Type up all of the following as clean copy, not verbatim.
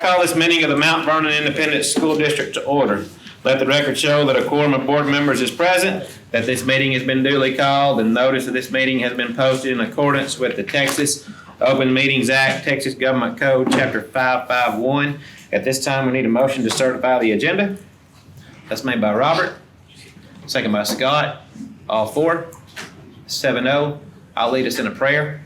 Call this meeting of the Mount Vernon Independent School District to order. Let the record show that a quorum of board members is present, that this meeting has been duly called, and notice of this meeting has been posted in accordance with the Texas Open Meetings Act, Texas Government Code, Chapter 551. At this time, we need a motion to certify the agenda. That's made by Robert, second by Scott. All four, 7-0. I'll lead us in a prayer.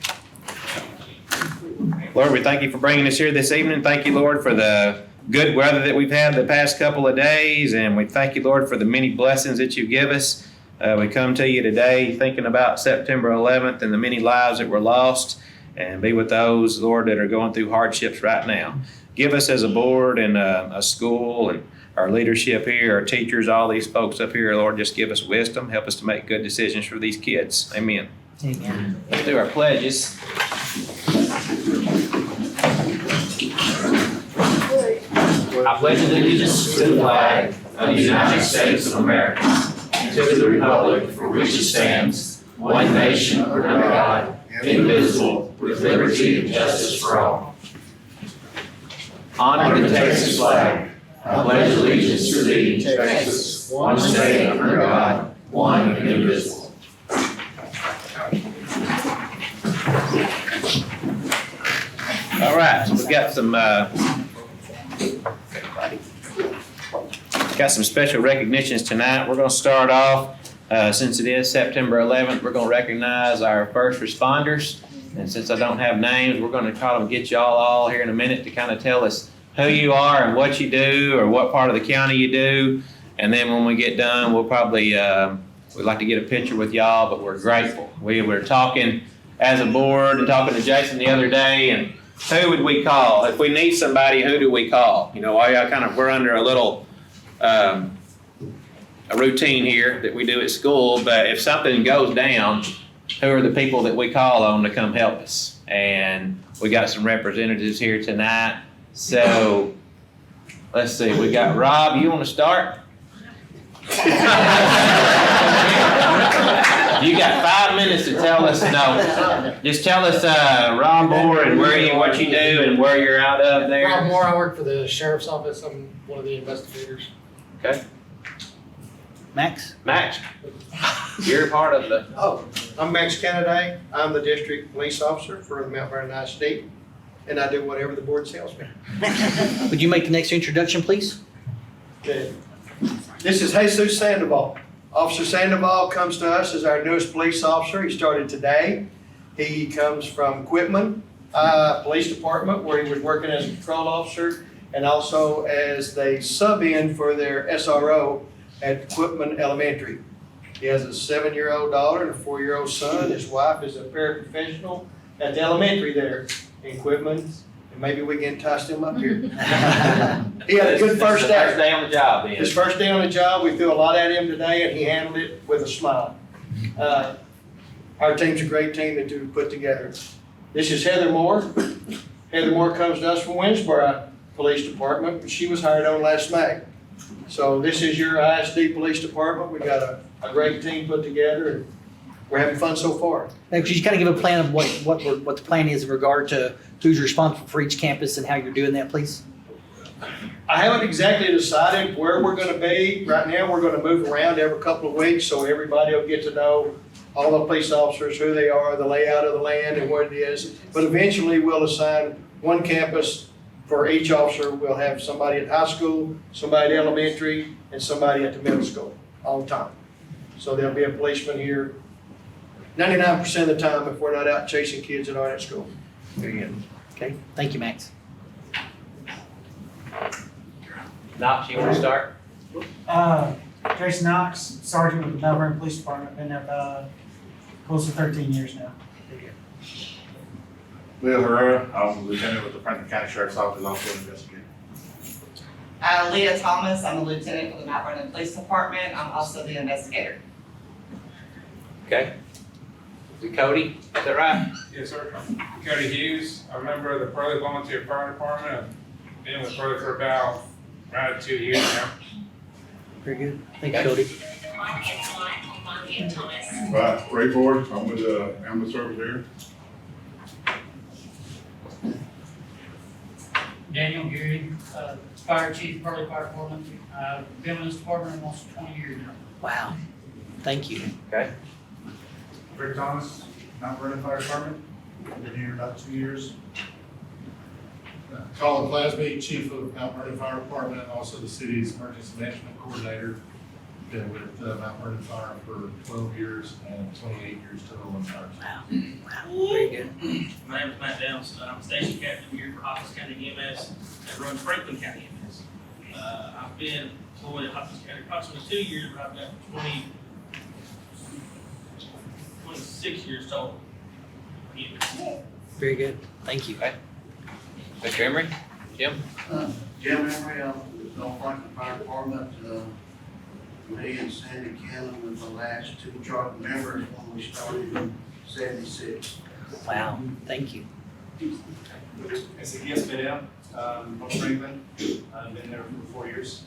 Lord, we thank you for bringing us here this evening. Thank you, Lord, for the good weather that we've had the past couple of days. And we thank you, Lord, for the many blessings that you give us. We come to you today thinking about September 11th and the many lives that were lost. And be with those, Lord, that are going through hardships right now. Give us as a board and a school and our leadership here, our teachers, all these folks up here, Lord, just give us wisdom. Help us to make good decisions for these kids. Amen. Amen. Let's do our pledges. I pledge allegiance to the flag of the United States of America and to the republic for which it stands, one nation under God, indivisible, with liberty and justice for all. Honor the Texas flag. I pledge allegiance to thee, Texas, one state under God, one and indivisible. All right, so we've got some special recognitions tonight. We're going to start off, since it is September 11th, we're going to recognize our first responders. And since I don't have names, we're going to try to get y'all all here in a minute to kind of tell us who you are and what you do or what part of the county you do. And then when we get done, we'll probably, we'd like to get a picture with y'all, but we're grateful. We were talking as a board and talking to Jason the other day, and who would we call? If we need somebody, who do we call? You know, we're under a little a routine here that we do at school, but if something goes down, who are the people that we call on to come help us? And we got some representatives here tonight. So let's see, we got Rob, you want to start? You got 5 minutes to tell us, no, just tell us, Rob Moore, and what you do and where you're out of there. Rob Moore, I work for the Sheriff's Office. I'm one of the investigators. Okay. Max, you're part of the... Oh, I'm Max Kennedy. I'm the district police officer for the Mount Vernon ISD, and I do whatever the board tells me. would you make the next introduction, please? Okay. This is Jesus Sandoval. Officer Sandoval comes to us as our newest police officer. He started today. He comes from Quitman Police Department, where he was working as a patrol officer and also as the sub-in for their SRO at Quitman Elementary. He has a 7-year-old daughter and a 4-year-old son. His wife is a paraprofessional at the elementary there in Quitman. And maybe we can entice him up here. He had a good first day. First day on the job, then. His first day on the job, we threw a lot at him today, and he handled it with a smile. Our team's a great team that we put together. This is Heather Moore. Heather Moore comes to us from Winsboro Police Department. She was hired on last May. So this is your ISD Police Department. We got a great team put together, and we're having fun so far. Now, could you kind of give a plan of what the plan is in regard to who's responsible for each campus and how you're doing that, please? I haven't exactly decided where we're going to be. Right now, we're going to move around every couple of weeks so everybody will get to know all the police officers, who they are, the layout of the land and what it is. But eventually, we'll assign one campus for each officer. We'll have somebody at high school, somebody at elementary, and somebody at the middle school all the time. So there'll be a policeman here 99% of the time if we're not out chasing kids that aren't at school. Very good. Okay, thank you, Max. Knox, you want to start? Jason Knox, Sergeant with the Mount Vernon Police Department, been there close to 13 years now. Leo Herrera, I was a lieutenant with the Franklin County Sheriff's Office, also an investigator. Leah Thomas, I'm a lieutenant with the Mount Vernon Police Department. I'm also the investigator. Okay. Cody, is that right? Yes, sir. Cody Hughes. I'm a member of the Pearly Volunteer Fire Department. I've been with Pearly for about around 2 years now. Very good. Thank you, Cody. Right, Ray Ford, I'm with the ambulance service here. Daniel Geary, Fire Chief, Pearlie Fire Department. Been with this department almost 20 years now. Wow. Thank you. Rick Thomas, Mount Vernon Fire Department, been here about 2 years. Colin Plasby, Chief of Mount Vernon Fire Department, and also the city's emergency management coordinator. Been with Mount Vernon Fire for 12 years and 28 years total in fire. Wow. Very good. My name is Matt Downs. I'm station captain here for Hopkins County EMS that runs Franklin County EMS. I've been employed at Hopkins County approximately 2 years, but I've got 26 years total. Very good. Thank you. Mr. Emery? Jim? Jim Emery, I'm with North Franklin Fire Department. Me and Sandy Cannon were the last two chart members when we started in '76. Wow. Thank you. It's a gift to them, from Franklin. I've been there for 4 years.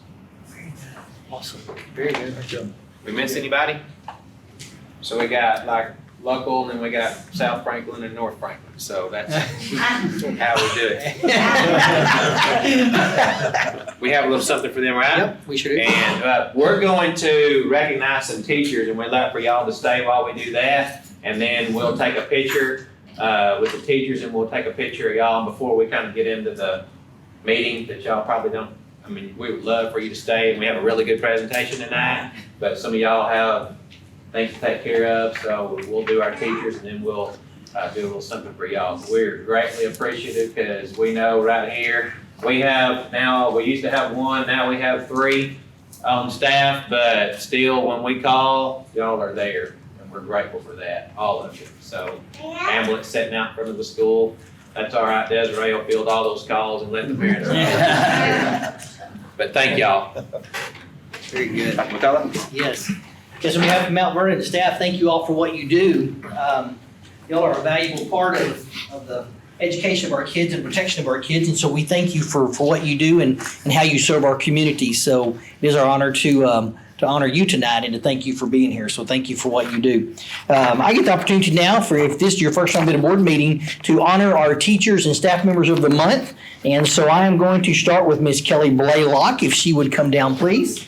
Awesome. Very good. We miss anybody? So we got like local, and then we got South Franklin and North Franklin. So that's how we do it. We have a little something for them, right? Yep, we sure do. And we're going to recognize some teachers, and we'd like for y'all to stay while we do that. And then we'll take a picture with the teachers, and we'll take a picture of y'all before we kind of get into the meeting that y'all probably don't. I mean, we would love for you to stay, and we have a really good presentation tonight, but some of y'all have things to take care of, so we'll do our teachers, and then we'll do a little something for y'all. We're greatly appreciative, because we know right here, we used to have one, now we have 3 on staff, but still, when we call, y'all are there, and we're grateful for that, all of you. So, ambulance sitting out in front of the school, that's all right, Desiree will field all those calls and let the parents know. But thank y'all. Very good. McCullough? Yes. Yes, on behalf of Mount Vernon staff, thank you all for what you do. Y'all are a valuable part of the education of our kids and protection of our kids, and so we thank you for what you do and how you serve our community. So it is our honor to honor you tonight and to thank you for being here. So thank you for what you do. I get the opportunity now, for if this is your first time at a board meeting, to honor our teachers and staff members of the month. And so I am going to start with Miss Kelly Blaylock, if she would come down, please.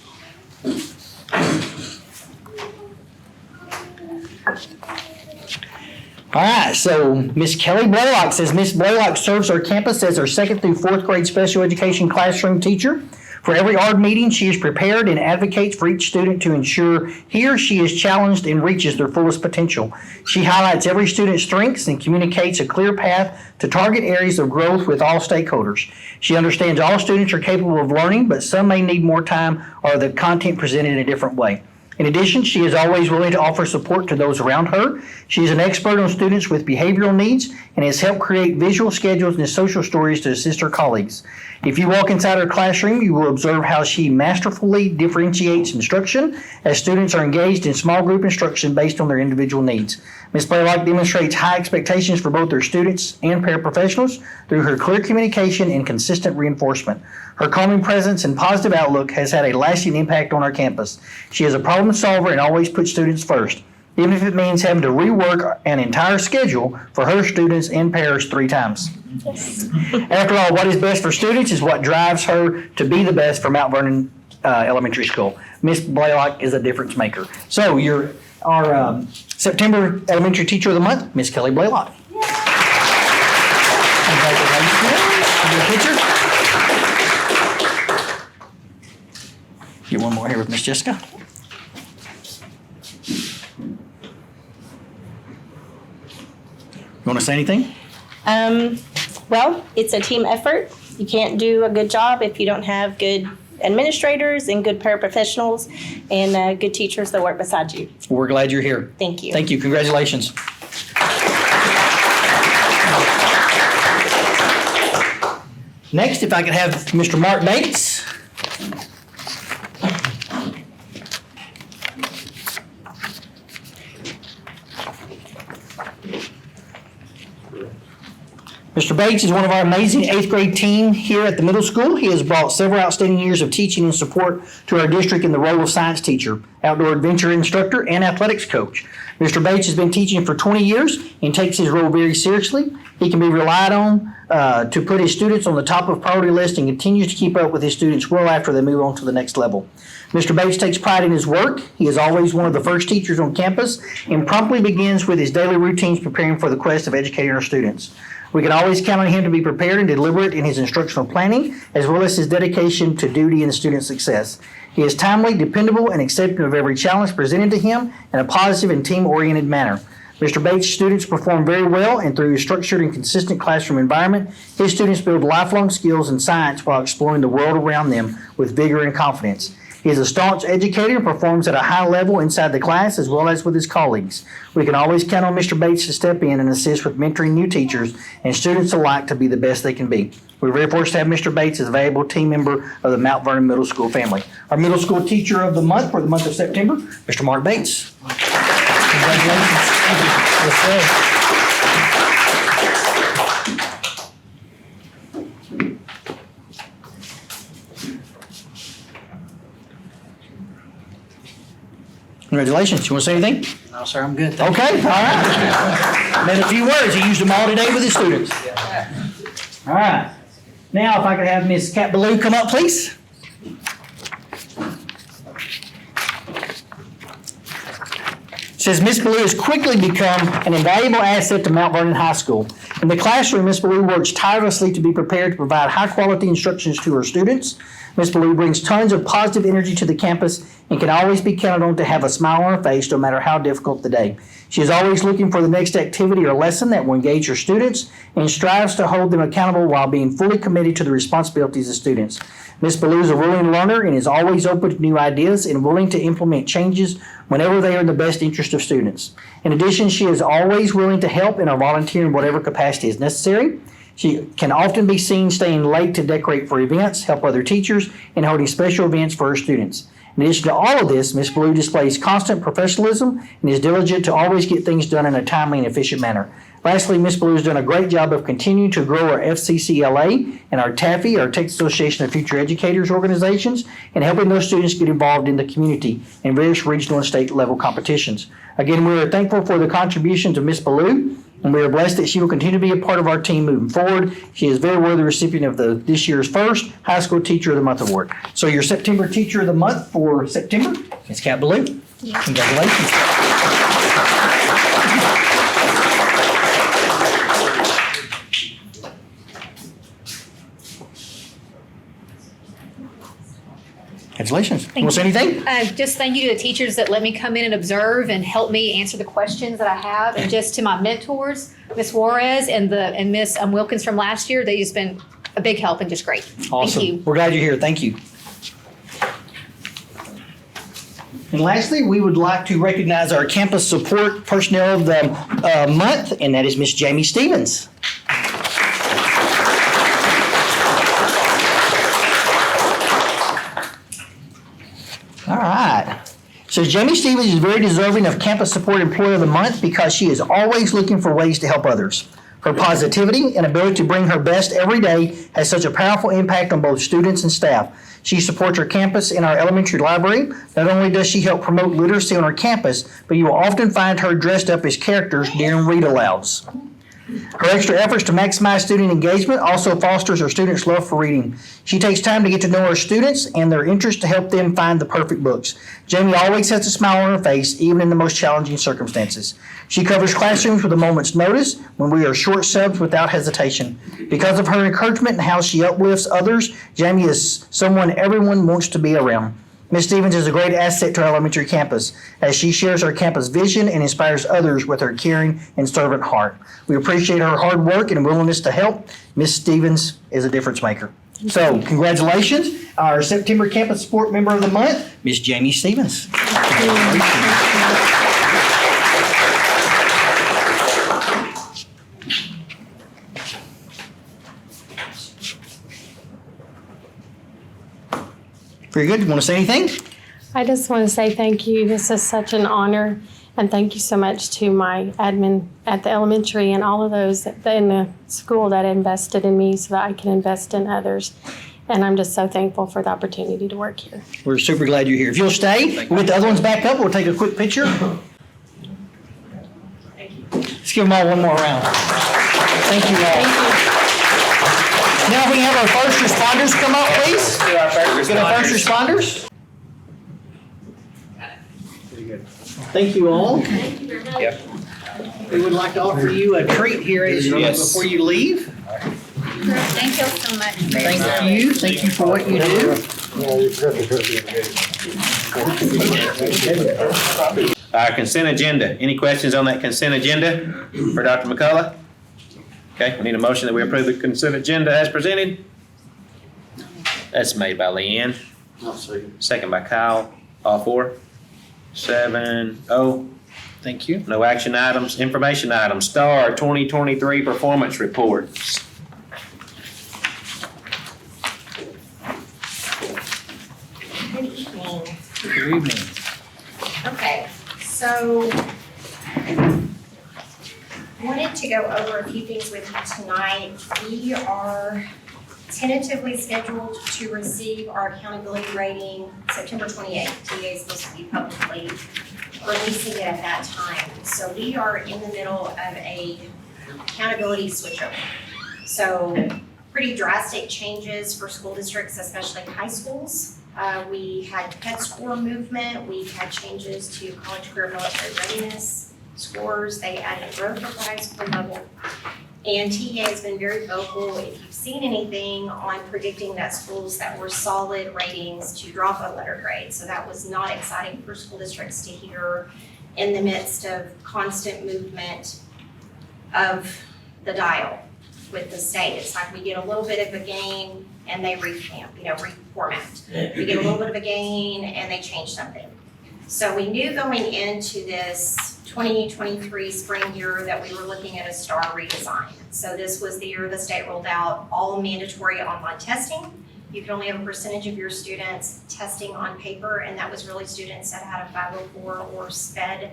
All right, so Miss Kelly Blaylock says Miss Blaylock serves our campus as our 2nd through 4th grade special education classroom teacher. For every ARD meeting, she is prepared and advocates for each student to ensure he or she is challenged and reaches their fullest potential. She highlights every student's strengths and communicates a clear path to target areas of growth with all stakeholders. She understands all students are capable of learning, but some may need more time or the content presented in a different way. In addition, she is always willing to offer support to those around her. She is an expert on students with behavioral needs and has helped create visual schedules and social stories to assist her colleagues. If you walk inside her classroom, you will observe how she masterfully differentiates instruction as students are engaged in small group instruction based on their individual needs. Ms. Blaylock demonstrates high expectations for both her students and paraprofessionals through her clear communication and consistent reinforcement. Her calming presence and positive outlook has had a lasting impact on our campus. She is a problem solver and always puts students first, even if it means having to rework an entire schedule for her students and pairs 3 times. Yes. After all, what is best for students is what drives her to be the best for Mount Vernon Elementary School. Ms. Blaylock is a difference maker. So you're our September Elementary Teacher of the Month, Ms. Kelly Blaylock. Picture. Get one more here with Miss Jessica. You want to say anything? Well, it's a team effort. You can't do a good job if you don't have good administrators and good paraprofessionals and good teachers that work beside you. We're glad you're here. Thank you. Thank you. Congratulations. Next, if I could have Mr. Mark Bates. Mr. Bates is one of our amazing 8th grade team here at the middle school. He has brought several outstanding years of teaching and support to our district in the role of science teacher, outdoor adventure instructor, and athletics coach. Mr. Bates has been teaching for 20 years and takes his role very seriously. He can be relied on to put his students on the top of priority list and continues to keep up with his students well after they move on to the next level. Mr. Bates takes pride in his work. He is always one of the first teachers on campus and promptly begins with his daily routines preparing for the quest of educating our students. We can always count on him to be prepared and deliberate in his instructional planning, as well as his dedication to duty and student success. He is timely, dependable, and accepting of every challenge presented to him in a positive and team-oriented manner. Mr. Bates' students perform very well, and through a structured and consistent classroom environment, his students build lifelong skills in science while exploring the world around them with vigor and confidence. He is a staunch educator and performs at a high level inside the class as well as with his colleagues. We can always count on Mr. Bates to step in and assist with mentoring new teachers and students alike to be the best they can be. We're very fortunate to have Mr. Bates as a valuable team member of the Mount Vernon Middle School family. Our middle school teacher of the month for the month of September, Mr. Mark Bates. Congratulations. Yes, sir. Congratulations. You want to say anything? No, sir, I'm good. Okay, all right. Then a few words. He used them all today with his students. All right. Now, if I could have Miss Kat Ballou come up, please. It says Miss Ballou has quickly become an invaluable asset to Mount Vernon High School. In the classroom, Miss Ballou works tirelessly to be prepared to provide high-quality instructions to her students. Miss Ballou brings tons of positive energy to the campus and can always be counted on to have a smile on her face no matter how difficult the day. She is always looking for the next activity or lesson that will engage her students and strives to hold them accountable while being fully committed to the responsibilities of students. Miss Ballou is a willing learner and is always open to new ideas and willing to implement changes whenever they are in the best interest of students. In addition, she is always willing to help and volunteer in whatever capacity is necessary. She can often be seen staying late to decorate for events, help other teachers, and holding special events for her students. In addition to all of this, Ms. Ballou displays constant professionalism and is diligent to always get things done in a timely and efficient manner. Lastly, Ms. Ballou has done a great job of continuing to grow our FCCLA and our TAFE, our Texas Association of Future Educators organizations, and helping those students get involved in the community in various regional and state level competitions. Again, we are thankful for the contributions of Ms. Ballou, and we are blessed that she will continue to be a part of our team moving forward. She is very worthy recipient of this year's first High School Teacher of the Month award. So your September Teacher of the Month for September is Kat Ballou. Congratulations. Congratulations. Want to say anything? Just thank you to the teachers that let me come in and observe and help me answer the questions that I have, and just to my mentors, Miss Juarez and Miss Wilkins from last year. They've just been a big help and just great. Awesome. Thank you. We're glad you're here. Thank you. And lastly, we would like to recognize our campus support personnel of the month, and that is Miss Jamie Stevens. All right. So Jamie Stevens is very deserving of Campus Support Employee of the Month because she is always looking for ways to help others. Her positivity and ability to bring her best every day has such a powerful impact on both students and staff. She supports our campus in our elementary library. Not only does she help promote literacy on our campus, but you will often find her dressed up as characters during read-alouds. Her extra efforts to maximize student engagement also fosters her students' love for reading. She takes time to get to know her students and their interests to help them find the perfect books. Jamie always has a smile on her face, even in the most challenging circumstances. She covers classrooms with a moment's notice when we are short subs without hesitation. Because of her encouragement and how she uplifts others, Jamie is someone everyone wants to be around. Ms. Stevens is a great asset to our elementary campus as she shares our campus vision and inspires others with her caring and servant heart. We appreciate her hard work and willingness to help. Ms. Stevens is a difference maker. So, congratulations. Our September Campus Support Member of the Month, Ms. Jamie Stevens. Very good. You want to say anything? I just want to say thank you. This is such an honor, And thank you so much to my admin at the elementary and all of those in the school that invested in me so that I can invest in others. And I'm just so thankful for the opportunity to work here. We're super glad you're here. If you'll stay, we'll get the other ones back up. We'll take a quick picture. Let's give them all one more round. Thank you all. Now we have our first responders come up, please. Let's do our first Get our first responders. Thank you all. Yep. We would like to offer you a treat here before you leave. Thank you so much. Thank you. Thank you for what you do. Our consent agenda. Any questions on that consent agenda for Dr. McCullough? Okay, we need a motion that we approve the consent agenda as presented. That's made by Leanne. Second by Kyle. All four. 7-0. Thank you. No action items. Information items. STAR 2023 performance reports. Good evening. Good evening. Okay, so wanted to go over a few things with you tonight. We are tentatively scheduled to receive our accountability rating September 28th. TA is supposed to be publicly releasing it at that time. So we are in the middle of a accountability switchover. So pretty drastic changes for school districts, especially high schools. We had PET score movement. We had changes to college career military readiness scores. They added growth at the high school level. And TA has been very vocal, if you've seen anything, on predicting that schools that were solid ratings to drop a letter grade. So that was not exciting for school districts to hear in the midst of constant movement of the dial with the state. It's like we get a little bit of a gain and they reformat. We get a little bit of a gain and they change something. So we knew going into this 2023 spring year that we were looking at a STAR redesign. So this was the year the state rolled out all mandatory online testing. You can only have a percentage of your students testing on paper, and that was really students that had a 504 or SPED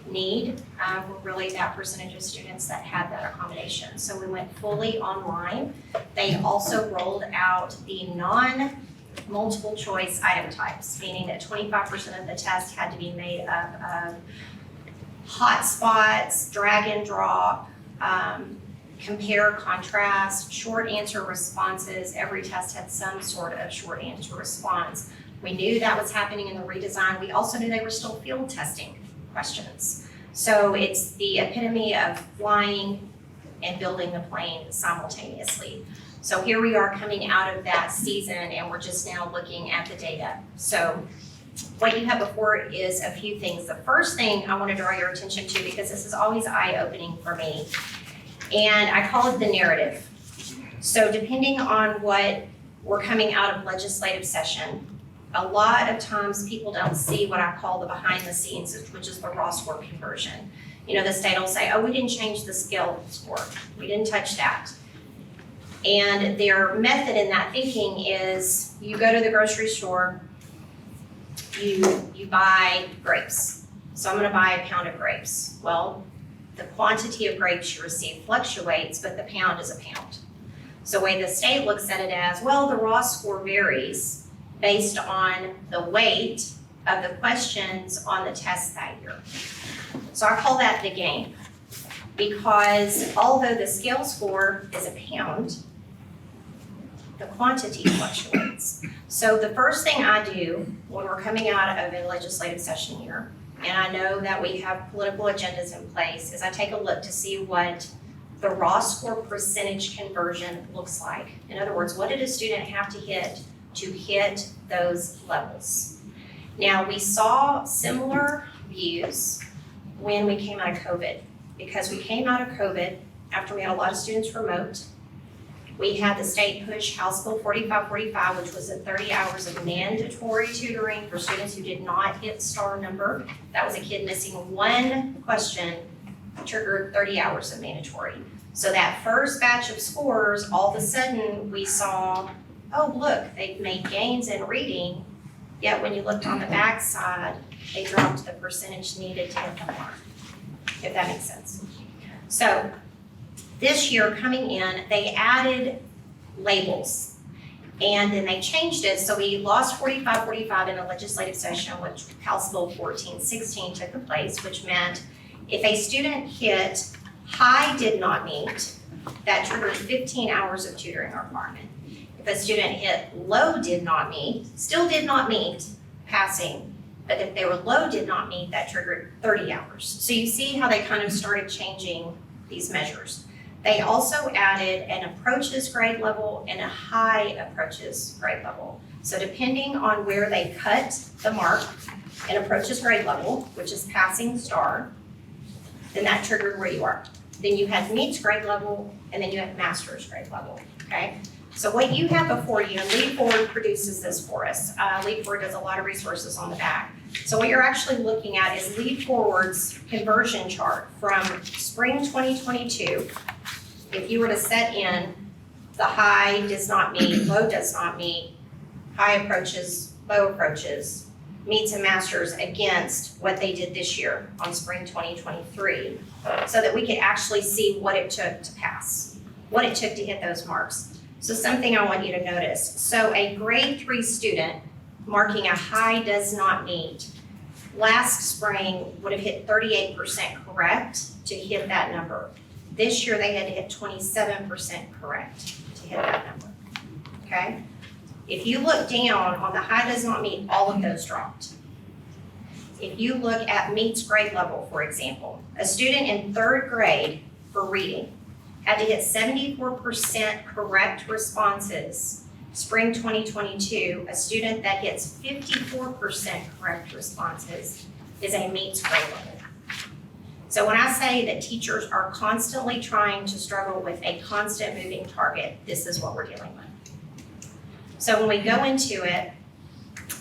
need, were really that percentage of students that had that accommodation. So we went fully online. They also rolled out the non-multiple choice item types, meaning that 25% of the test had to be made up of hotspots, drag and drop, compare, contrast, short answer responses. Every test had some sort of short answer response. We knew that was happening in the redesign. We also knew they were still field testing questions. So it's the epitome of flying and building the plane simultaneously. So here we are coming out of that season and we're just now looking at the data. So what you have before is a few things. The first thing I want to draw your attention to, because this is always eye-opening for me, and I call it the narrative. So depending on what we're coming out of legislative session, a lot of times people don't see what I call the behind the scenes, which is the raw score conversion. You know, the state will say, oh, we didn't change the skill score. We didn't touch that. And their method in that thinking is you go to the grocery store, you buy grapes. So I'm gonna buy a pound of grapes. Well, the quantity of grapes you receive fluctuates, but the pound is a pound. So the way the state looks at it as, well, the raw score varies based on the weight of the questions on the test that year. So I call that the game, because although the scale score is a pound, the quantity fluctuates. So the first thing I do when we're coming out of a legislative session here, and I know that we have political agendas in place, is I take a look to see what the raw score percentage conversion looks like. In other words, what did a student have to hit those levels? Now, we saw similar views when we came out of COVID, because we came out of COVID after we had a lot of students remote. We had the state push House Bill 4545, which was 30 hours of mandatory tutoring for students who did not hit STAR number. That was a kid missing one question, triggered 30 hours of mandatory. So that first batch of scores, all of a sudden we saw, oh, look, they've made gains in reading, Yet when you looked on the back side, they dropped the percentage needed to hit the mark, if that makes sense. So this year coming in, they added labels. And then they changed it, so we lost 45-45 in a legislative session, which House Bill 1416 took place, which meant if a student hit high did not meet, that triggered 15 hours of tutoring requirement. If a student hit low did not meet, still did not meet passing, but if they were low did not meet, that triggered 30 hours. So you see how they kind of started changing these measures. They also added an approaches grade level and a high approaches grade level. So depending on where they cut the mark, an approaches grade level, which is passing star, then that triggered where you are. Then you had meets grade level, and then you had master's grade level, okay? So what you have before you, and Lead Forward produces this for us. Lead Forward does a lot of resources on the back. So what you're actually looking at is Lead Forward's conversion chart from spring 2022. If you were to set in the high does not meet, low does not meet, high approaches, low approaches, meets and masters against what they did this year on spring 2023, so that we could actually see what it took to pass, what it took to hit those marks. So something I want you to notice. So a grade 3 student marking a high does not meet, last spring would have hit 38% correct to hit that number. This year, they had to hit 27% correct to hit that number, okay? If you look down on the high does not meet, all of those dropped. If you look at meets grade level, for example, a student in 3rd grade for reading had to hit 74% correct responses. Spring 2022, a student that hits 54% correct responses is a meets grade level. So when I say that teachers are constantly trying to struggle with a constant moving target, this is what we're dealing with. So when we go into it,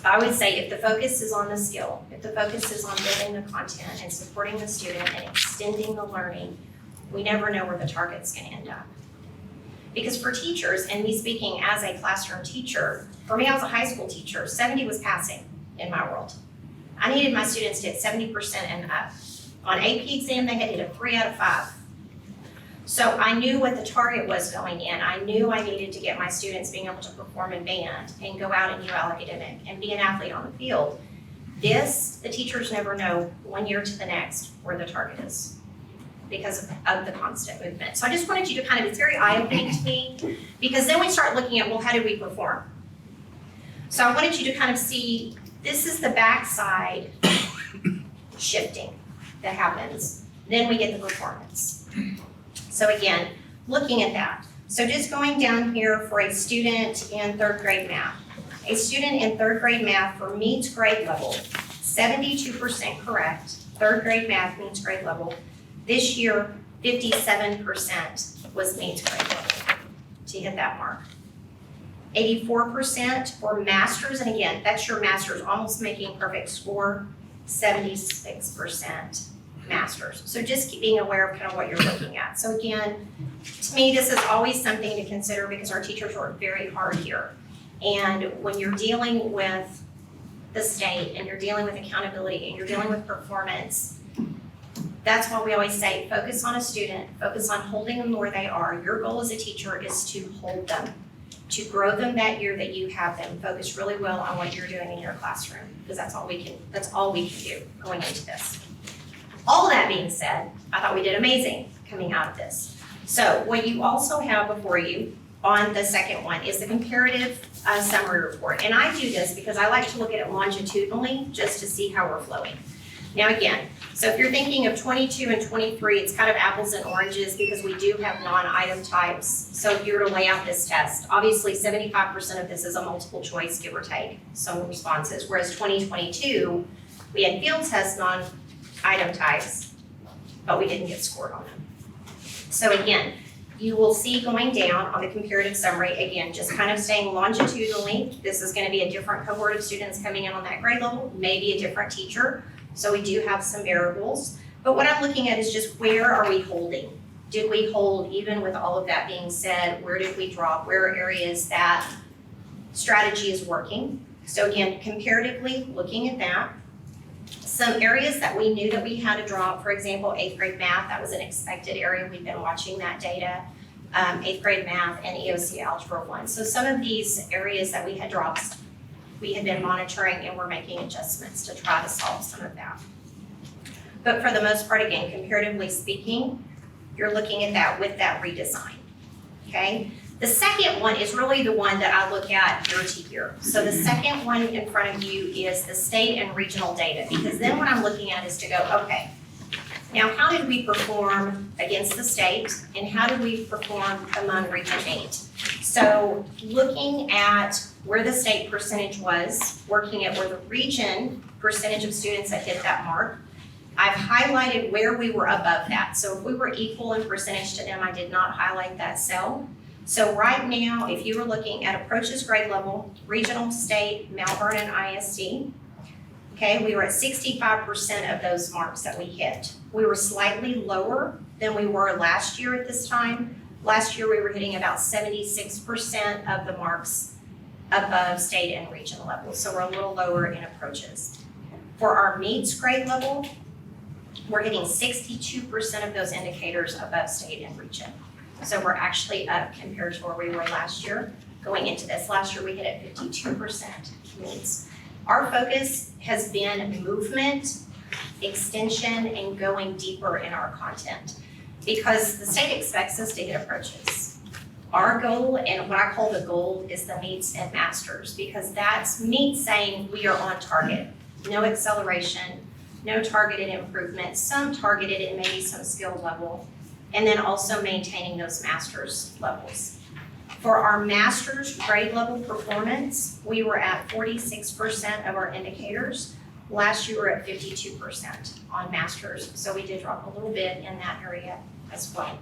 I would say if the focus is on the skill, if the focus is on building the content and supporting the student and extending the learning, we never know where the target's gonna end up. Because for teachers, and me speaking as a classroom teacher, for me, I was a high school teacher, 70 was passing in my world. I needed my students to hit 70% and up. On AP exam, they had hit a 3 out of 5. So I knew what the target was going in. I knew I needed to get my students being able to perform in band and go out and do academic and be an athlete on the field. This, the teachers never know 1 year to the next where the target is because of the constant movement. So I just wanted you to kind of, it's very eye-opening to me, because then we start looking at, well, how did we perform? So I wanted you to kind of see, this is the backside shifting that happens. Then we get the performance. So again, looking at that. So just going down here for a student in 3rd grade math. A student in 3rd grade math for meets grade level, 72% correct, 3rd grade math meets grade level. This year, 57% was meets grade level to hit that mark. 84% for masters, and again, that's your masters, almost making perfect score, 76% masters. So just being aware of kind of what you're looking at. So again, to me, this is always something to consider because our teachers work very hard here. And when you're dealing with the state and you're dealing with accountability and you're dealing with performance, that's why we always say, focus on a student, focus on holding them where they are. Your goal as a teacher is to hold them, to grow them that year that you have them. Focus really well on what you're doing in your classroom, because that's all we can do going into this. All that being said, I thought we did amazing coming out of this. So what you also have before you on the second one is the comparative summary report. And I do this because I like to look at it longitudinally just to see how we're flowing. Now again, so if you're thinking of 22 and 23, it's kind of apples and oranges because we do have non-item types. So if you were to lay out this test, obviously 75% of this is a multiple choice, give or take, some responses. Whereas 2022, we had field test non-item types, but we didn't get scored on them. So again, you will see going down on the comparative summary, again, just kind of staying longitudinally. This is going to be a different cohort of students coming in on that grade level, maybe a different teacher. So we do have some variables. But what I'm looking at is just where are we holding? Did we hold, even with all of that being said, where did we drop? Where are areas that strategy is working? So again, comparatively, looking at that, some areas that we knew that we had to drop, for example, 8th grade math, that was an expected area. We've been watching that data. 8th grade math and EOC Algebra 1. So some of these areas that we had dropped, we had been monitoring and we're making adjustments to try to solve some of that. But for the most part, again, comparatively speaking, you're looking at that with that redesign, okay? The second one is really the one that I look at year to year. So the second one in front of you is the state and regional data, because then what I'm looking at is to go, okay, now how did we perform against the state and how did we perform among Region 8? So looking at where the state percentage was, working at where the region percentage of students that hit that mark, I've highlighted where we were above that. So if we were equal in percentage to them, I did not highlight that cell. So right now, if you were looking at approaches grade level, regional, state, Mount Vernon ISD, okay, we were at 65% of those marks that we hit. We were slightly lower than we were last year at this time. Last year, we were hitting about 76% of the marks above state and region level. So we're a little lower in approaches. For our meets grade level, we're hitting 62% of those indicators above state and region. So we're actually up compared to where we were last year. Going into this, last year we hit at 52% meets. Our focus has been movement, extension, and going deeper in our content because the state expects us to hit approaches. Our goal, and what I call the goal, is the meets and masters because that's meets saying we are on target. No acceleration, no targeted improvement, some targeted and maybe some skill level, and then also maintaining those masters levels. For our master's grade level performance, we were at 46% of our indicators. Last year we were at 52% on masters, so we did drop a little bit in that area as well.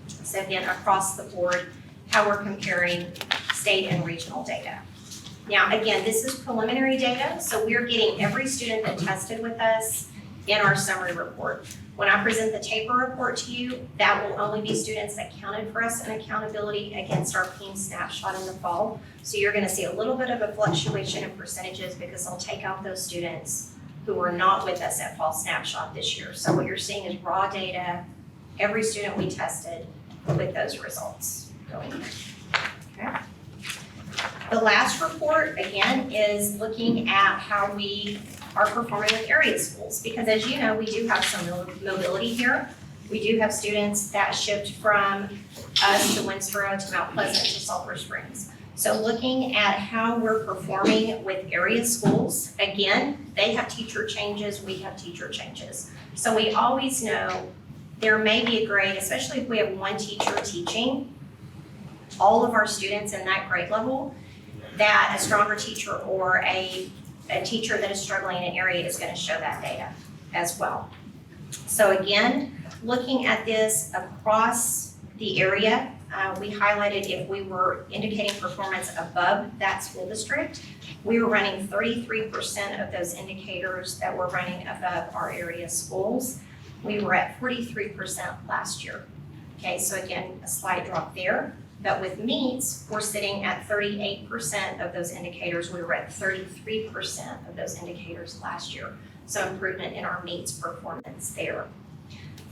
So again, across the board, how we're comparing state and regional data. Now, again, this is preliminary data, so we're getting every student that tested with us in our summary report. When I present the taper report to you, that will only be students that counted for us in accountability against our clean snapshot in the fall. So you're gonna see a little bit of a fluctuation in percentages because I'll take out those students who were not with us at fall snapshot this year. So what you're seeing is raw data, every student we tested with those results going in. Okay. The last report, again, is looking at how we are performing with area schools, because as you know, we do have some mobility here. We do have students that shift from us to Winsboro to Mount Pleasant to Sulphur Springs. So looking at how we're performing with area schools, again, they have teacher changes, we have teacher changes. So we always know there may be a grade, especially if we have one teacher teaching all of our students in that grade level, that a stronger teacher or a teacher that is struggling in an area is going to show that data as well. So again, looking at this across the area, we highlighted if we were indicating performance above that school district, we were running 33% of those indicators that were running above our area schools. We were at 43% last year. Okay, so again, a slight drop there. But with meets, we're sitting at 38% of those indicators. We were at 33% of those indicators last year. So improvement in our meets performance there.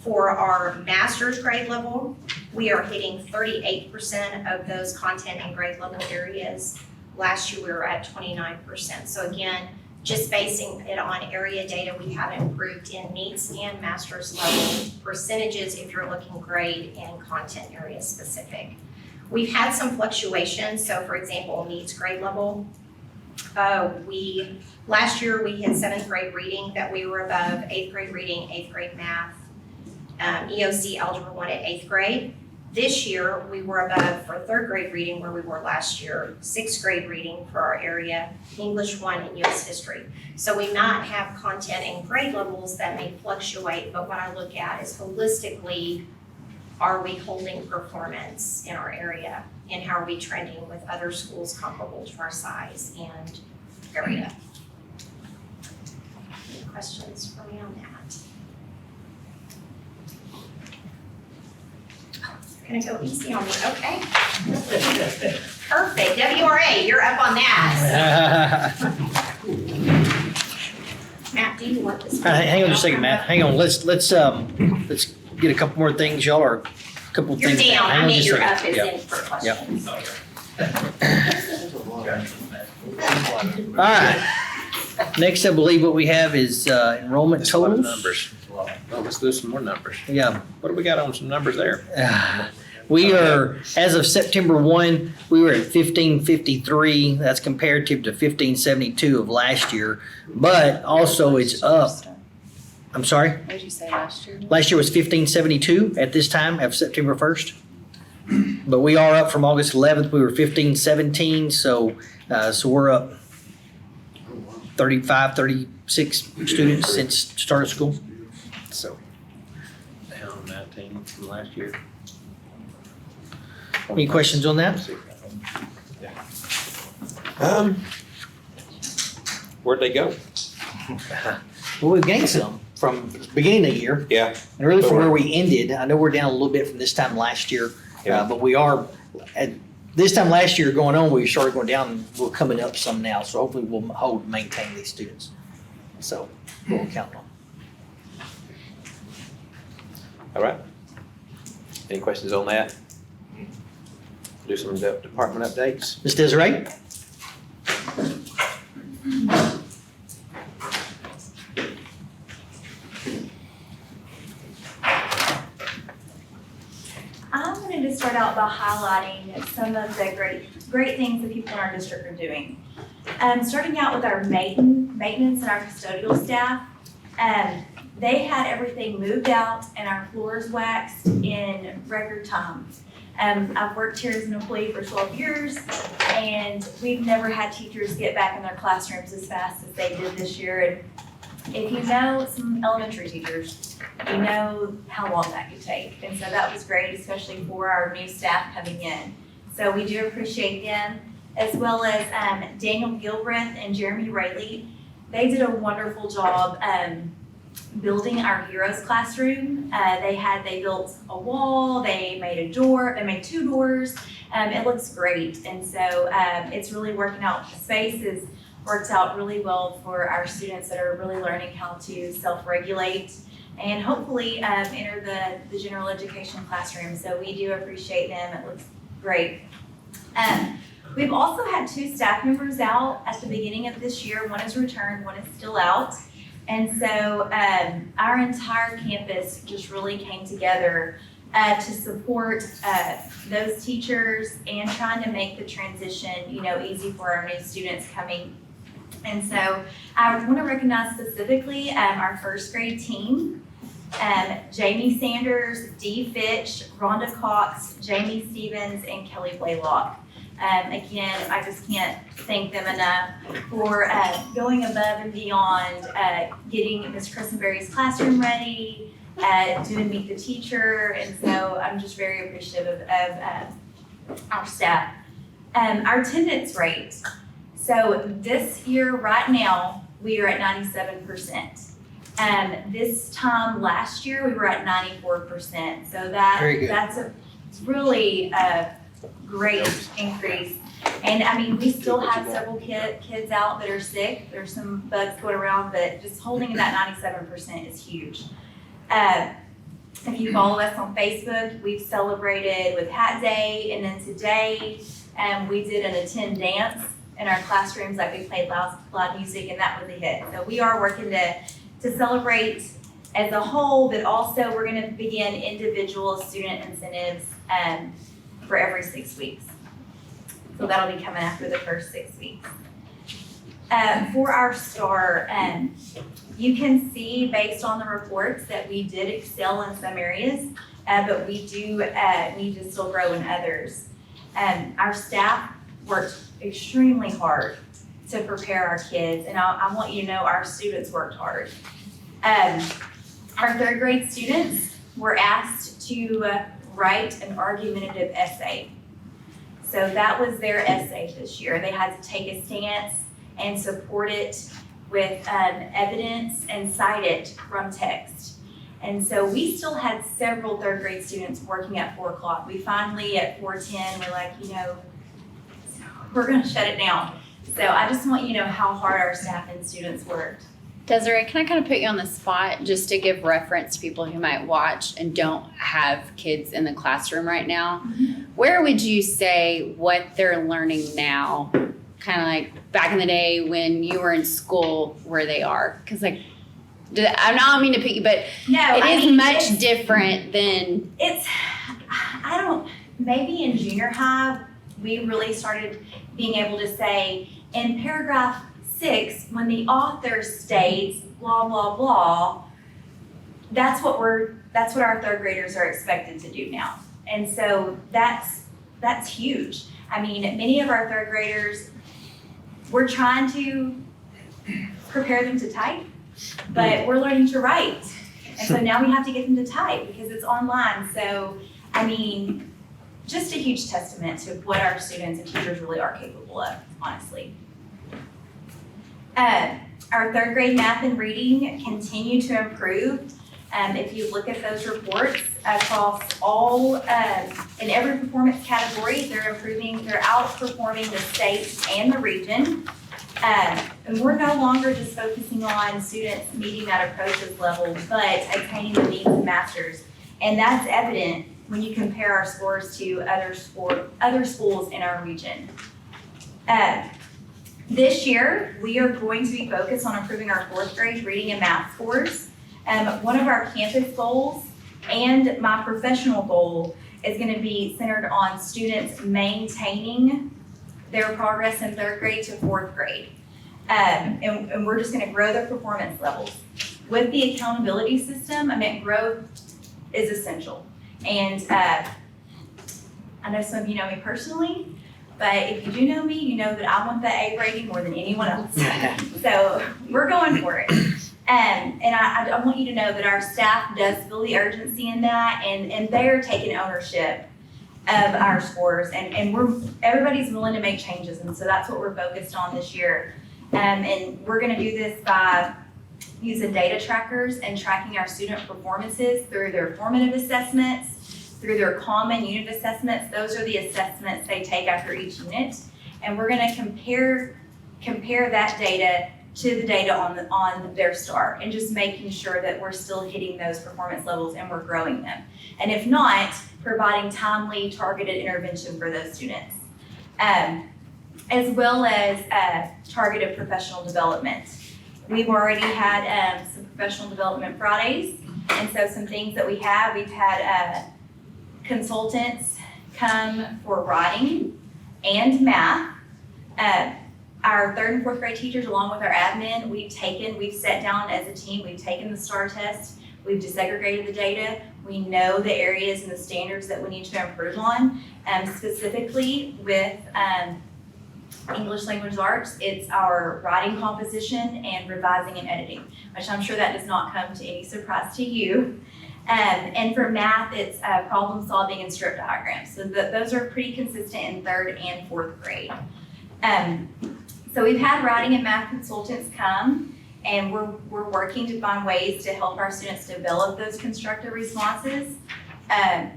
For our master's grade level, we are hitting 38% of those content and grade level areas. Last year, we were at 29%. So again, just basing it on area data, we have improved in meets and master's level percentages if you're looking grade and content area specific. We've had some fluctuations. So for example, meets grade level, last year we had 7th grade reading that we were above, 8th grade reading, 8th grade math, EOC Algebra 1 at 8th grade. This year we were above for 3rd grade reading where we were last year, 6th grade reading for our area, English 1 and US history. So we might have content and grade levels that may fluctuate, but what I look at is holistically, are we holding performance in our area and how are we trending with other schools comparable to our size and area? Any questions for me on that? You're gonna go easy on me, okay? Perfect. WRA, you're up on that. Matt, do you want this? Hang on just a second, Matt. Hang on. Let's get a couple more things, y'all, or a couple of You're things. down. Hang I on mean, just a you're up second. as Yep. in for Yep. questions. All right. Next, I believe what we have is enrollment That's a lot of totals. numbers. Well, let's do some more numbers. Yeah. What do we got on some numbers there? We are, as of September 1, we were at 1553. That's comparative to 1572 of last year. But also it's up. I'm sorry? What did you say last year? Last year was 1572 at this time of September 1st. But we are up from August 11th. We were 1517. So we're up 35, 36 students since start of school. So. Down 19 from last year. Any questions on that? Where'd they go? Well, we've gained some from the beginning of the year. Yeah. And really from where we ended. I know we're down a little bit from this time last year, Yeah. but we are, at this time last year going on, we started going down and we're coming up some now. So hopefully we'll maintain these students. So we'll count on. All right. Any questions on that? Do some department updates. Ms. Desiree? I wanted to start out by highlighting some of the great things that people in our district are doing. Starting out with our maintenance and our custodial staff. They had everything moved out and our floors waxed in record time. I've worked here as an employee for 12 years, and we've never had teachers get back in their classrooms as fast as they did this year. And if you know some elementary teachers, you know how long that could take. And so that was great, especially for our new staff coming in. So we do appreciate them, as well as Daniel Gilbreth and Jeremy Rayleigh. They did a wonderful job building our Heroes classroom. They built a wall, they made a door, they made 2 doors. It looks great. And so it's really working out. The space has worked out really well for our students that are really learning how to self-regulate and hopefully enter the general education classroom. So we do appreciate them. It looks great. We've also had 2 staff members out at the beginning of this year. One is returned, one is still out. And so our entire campus just really came together to support those teachers and trying to make the transition, easy for our new students coming. And so I want to recognize specifically our first grade team, Jamie Sanders, Dee Fitch, Rhonda Cox, Jamie Stevens, and Kelly Blaylock. Again, I just can't thank them enough for going above and beyond, getting Ms. Christenberry's classroom ready, doing Meet the Teacher, and so I'm just very appreciative of our staff. Our attendance rate. So this year, right now, we are at 97%. This time last year, we were at 94%. So that's a really great increase. And I mean, we still have several kids out that are sick. There's some bugs going around, but just holding that 97% is huge. If you follow us on Facebook, we've celebrated with Hat Day, and then today we did an attend dance in our classrooms, like we played loud music, and that was a hit. So we are working to celebrate as a whole, but also we're going to begin individual student incentives for every 6 weeks. So that'll be coming after the first 6 weeks. For our STAR, you can see based on the reports that we did excel in some areas, but we do need to still grow in others. Our staff worked extremely hard to prepare our kids, and I want you to know our students worked hard. Our 3rd grade students were asked to write an argumentative essay. So that was their essay this year. They had to take a stance and support it with evidence and cite it from text. And so we still had several 3rd grade students working at 4 o'clock. We finally, at 4:10, we're like, we're gonna shut it down. So I just want you to know how hard our staff and students worked. Desiree, can I kind of put you on the spot just to give reference to people who might watch and don't have kids in the classroom right now? Where would you say what they're learning now, kind of like back in the day when you were in school, where they are? Because like, I don't mean to pick you, but No, it I is mean, much different than. Maybe in junior high, we really started being able to say in paragraph 6, when the author states blah, blah, blah, that's what our 3rd graders are expected to do now. And so that's huge. I mean, many of our 3rd graders, we're trying to prepare them to type, but we're learning to write. And so now we have to get them to type because it's online. So, I mean, just a huge testament to what our students and teachers really are capable of, honestly. Our 3rd grade math and reading continue to improve. If you look at those reports across all, in every performance category, they're improving, they're outperforming the state and the region. And we're no longer just focusing on students meeting that approaches level, but attaining the needs of masters. And that's evident when you compare our scores to other schools in our region. This year, we are going to be focused on improving our 4th grade reading and math scores. One of our campus goals and my professional goal is going to be centered on students maintaining their progress in 3rd grade to 4th grade. And we're just going to grow their performance levels. With the accountability system, I mean, growth is essential. And I know some of you know me personally, but if you do know me, you know that I want the A rating more than anyone else. So we're going for it. And I want you to know that our staff does feel the urgency in that, and they're taking ownership of our scores, and everybody's willing to make changes, and so that's what we're focused on this year. And we're gonna do this by using data trackers and tracking our student performances through their formative assessments, through their common unit assessments. Those are the assessments they take after each unit. And we're gonna compare that data to the data on their STAR, and just making sure that we're still hitting those performance levels and we're growing them. And if not, providing timely targeted intervention for those students. As well as targeted professional development. We've already had some professional development Fridays, and so some things that we've had consultants come for writing and math. Our 3rd and 4th grade teachers, along with our admin, we've sat down as a team, we've taken the STAR test, we've disaggregated the data, we know the areas and the standards that we need to improve on, specifically with English language arts, it's our writing composition and revising and editing, which I'm sure that does not come to any surprise to you. And for math, it's problem solving and strip diagrams. So those are pretty consistent in 3rd and 4th grade. So we've had writing and math consultants come, and we're working to find ways to help our students develop those constructive responses. Our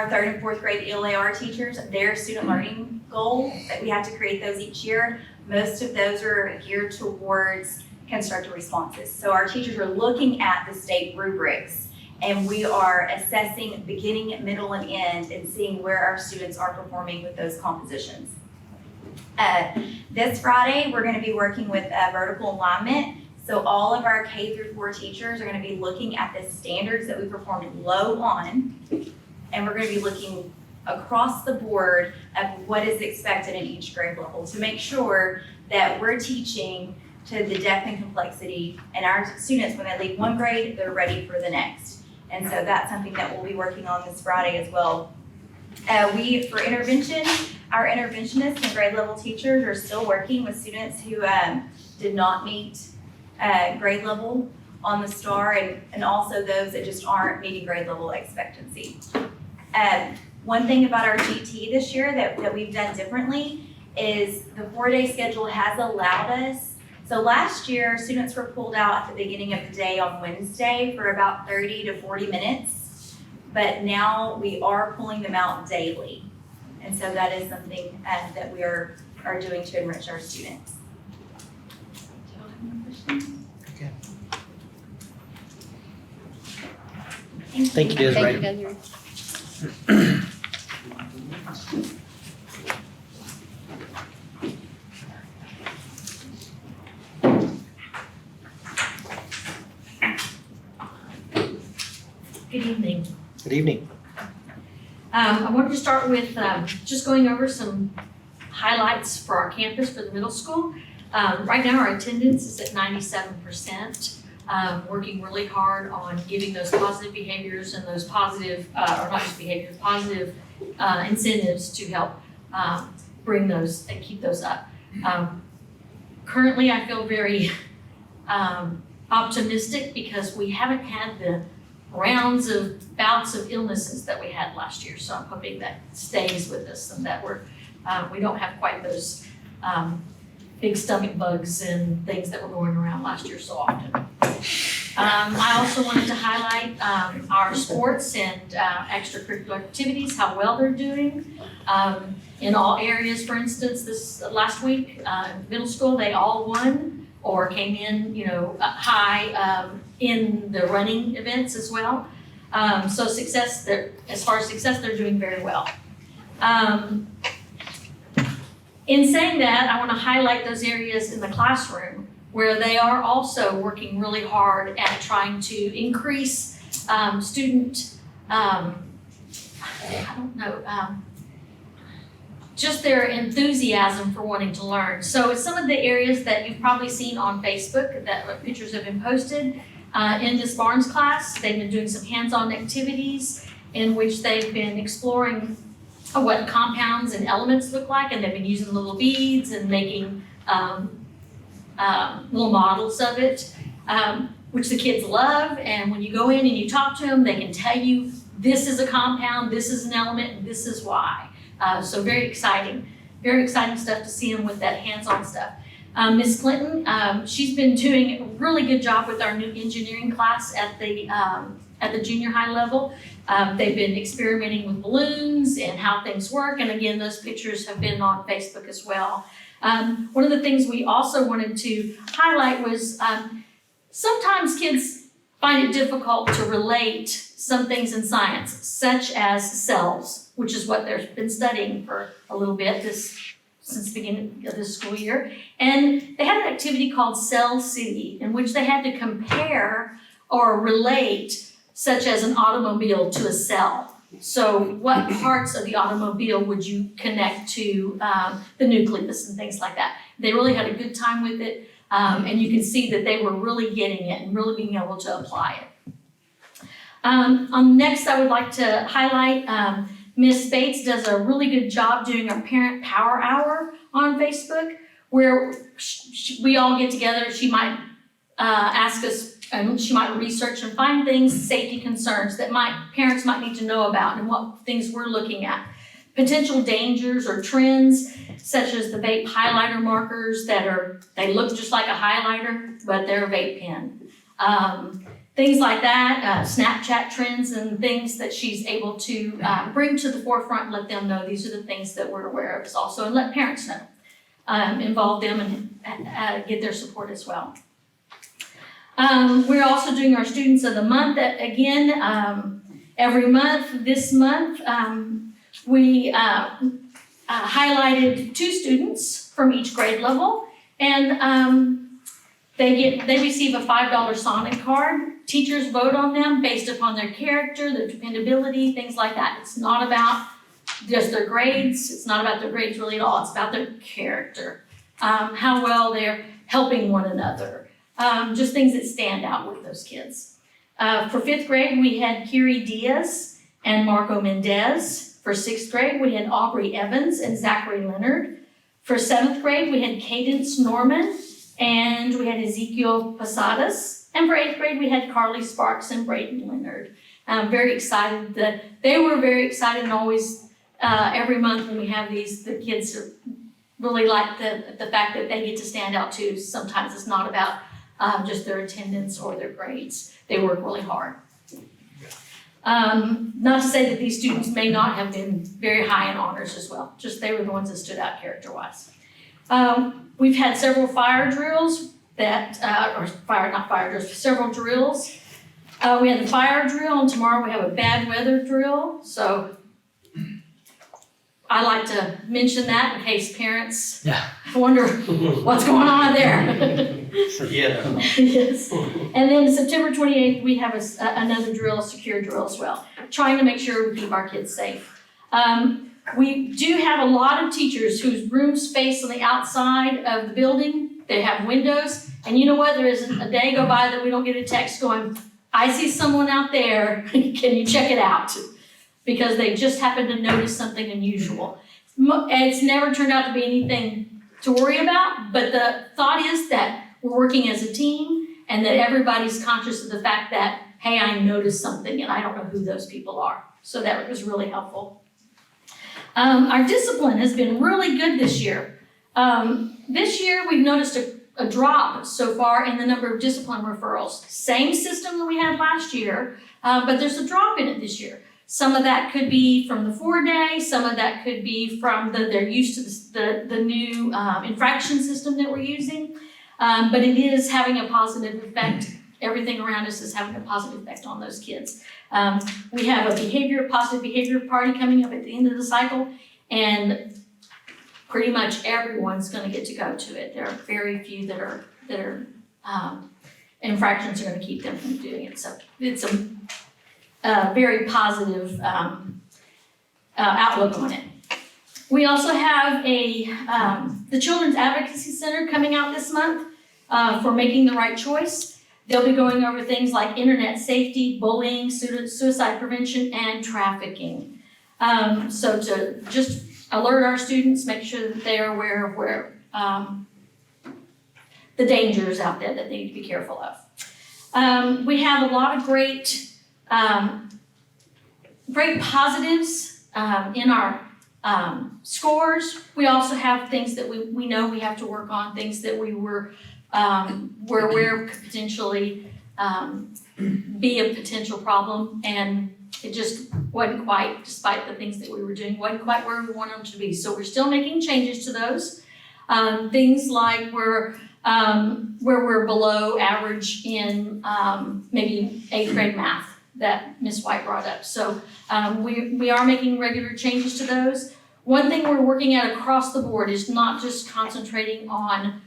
3rd and 4th grade ELAR teachers, their student learning goal, that we have to create those each year, most of those are geared towards constructive responses. So our teachers are looking at the state rubrics, and we are assessing beginning, middle, and end, and seeing where our students are performing with those compositions. This Friday, we're going to be working with vertical alignment. So all of our K through 4 teachers are going to be looking at the standards that we performed low on, and we're going to be looking across the board of what is expected in each grade level to make sure that we're teaching to the depth and complexity, and our students, when they leave one grade, they're ready for the next. And so that's something that we'll be working on this Friday as well. For intervention, our interventionists and grade level teachers are still working with students who did not meet grade level on the STAR, and also those that just aren't meeting grade level expectancy. One thing about our GT this year that we've done differently is the 4-day schedule has allowed us. So last year, students were pulled out at the beginning of the day on Wednesday for about 30 to 40 minutes, but now we are pulling them out daily. And so that is something that we are doing to enrich our students. Okay. Thank you, Desiree. Thank you, Desiree. Good evening. Good evening. I wanted to start with just going over some highlights for our campus for the middle school. Right now, our attendance is at 97%. Working really hard on giving those positive behaviors and those positive, or not just behaviors, positive incentives to help bring those and keep those up. Currently, I feel very optimistic because we haven't had the rounds of bouts of illnesses that we had last year. So I'm hoping that stays with us and that we don't have quite those big stomach bugs and things that were going around last year so often. I also wanted to highlight our sports and extracurricular activities, how well they're doing in all areas. For instance, this last week, middle school, they all won or came in, high in the running events as well. So as far as success, they're doing very well. In saying that, I want to highlight those areas in the classroom where they are also working really hard at trying to increase student, just their enthusiasm for wanting to learn. So some of the areas that you've probably seen on Facebook that pictures have been posted in Ms. Barnes' class, they've been doing some hands-on activities in which they've been exploring what compounds and elements look like, and they've been using little beads and making little models of it, which the kids love. And when you go in and you talk to them, they can tell you this is a compound, this is an element, and this is why. So very exciting stuff to see them with that hands-on stuff. Ms. Clinton, she's been doing a really good job with our new engineering class at the junior high level. They've been experimenting with balloons and how things work. And again, those pictures have been on Facebook as well. One of the things we also wanted to highlight was sometimes kids find it difficult to relate some things in science, such as cells, which is what they've been studying for a little bit since the beginning of this school year. And they had an activity called Cell City, in which they had to compare or relate such as an automobile to a cell. So what parts of the automobile would you connect to the nucleus and things like that? They really had a good time with it, and you can see that they were really getting it and really being able to apply it. Next, I would like to highlight Ms. Bates does a really good job doing our Parent Power Hour on Facebook, where we all get together. She might ask us, and she might research and find things, safety concerns that parents might need to know about and what things we're looking at. Potential dangers or trends, such as the vape highlighter markers they look just like a highlighter, but they're a vape pen. Things like that, Snapchat trends and things that she's able to bring to the forefront and let them know these are the things that we're aware of also, and let parents know. Involve them and get their support as well. We're also doing our Students of the Month again every month. This month, we highlighted 2 students from each grade level, and they receive a $5 Sonic card. Teachers vote on them based upon their character, their dependability, things like that. It's not about just their grades. It's not about their grades really at all. It's about their character, how well they're helping one another. Just things that stand out with those kids. For 5th grade, we had Kiri Diaz and Marco Mendez. For 6th grade, we had Aubrey Evans and Zachary Leonard. For 7th grade, we had Cadence Norman and we had Ezekiel Posadas. And for 8th grade, we had Carly Sparks and Brayden Leonard. I'm very excited that they were very excited, and always every month when we have these, the kids really like the fact that they get to stand out too. Sometimes it's not about just their attendance or their grades. They work really hard. Not to say that these students may not have been very high in honors as well, just they were the ones that stood out character-wise. We've had several fire drills several drills. We had the fire drill, and tomorrow we have a bad weather drill, so I like to mention that in case parents wonder what's going on there. Yeah. Yes. And then September 28th, we have another drill, a secure drill as well, trying to make sure we keep our kids safe. We do have a lot of teachers whose rooms face on the outside of the building. They have windows, and you know what? There isn't a day go by that we don't get a text going, I see someone out there, can you check it out? Because they just happened to notice something unusual. It's never turned out to be anything to worry about, but the thought is that we're working as a team and that everybody's conscious of the fact that, hey, I noticed something and I don't know who those people are. So that was really helpful. Our discipline has been really good this year. This year we've noticed a drop so far in the number of discipline referrals. Same system that we had last year, but there's a drop in it this year. Some of that could be from the 4-day, some of that could be from they're used to the new infraction system that we're using, but it is having a positive effect. Everything around us is having a positive effect on those kids. We have a positive behavior party coming up at the end of the cycle, and pretty much everyone's gonna get to go to it. There are very few that are infractions are gonna keep them from doing it. So it's a very positive outlook on it. We also have the Children's Advocacy Center coming out this month for making the right choice. They'll be going over things like internet safety, bullying, suicide prevention, and trafficking. So to just alert our students, make sure that they are aware of where the dangers out there that they need to be careful of. We have a lot of great positives in our scores. We also have things that we know we have to work on, things that we're aware could potentially be a potential problem, and it just wasn't quite, despite the things that we were doing, wasn't quite where we wanted them to be. So we're still making changes to those. Things like where we're below average in maybe 8th grade math that Ms. White brought up. So we are making regular changes to those. One thing we're working at across the board is not just concentrating on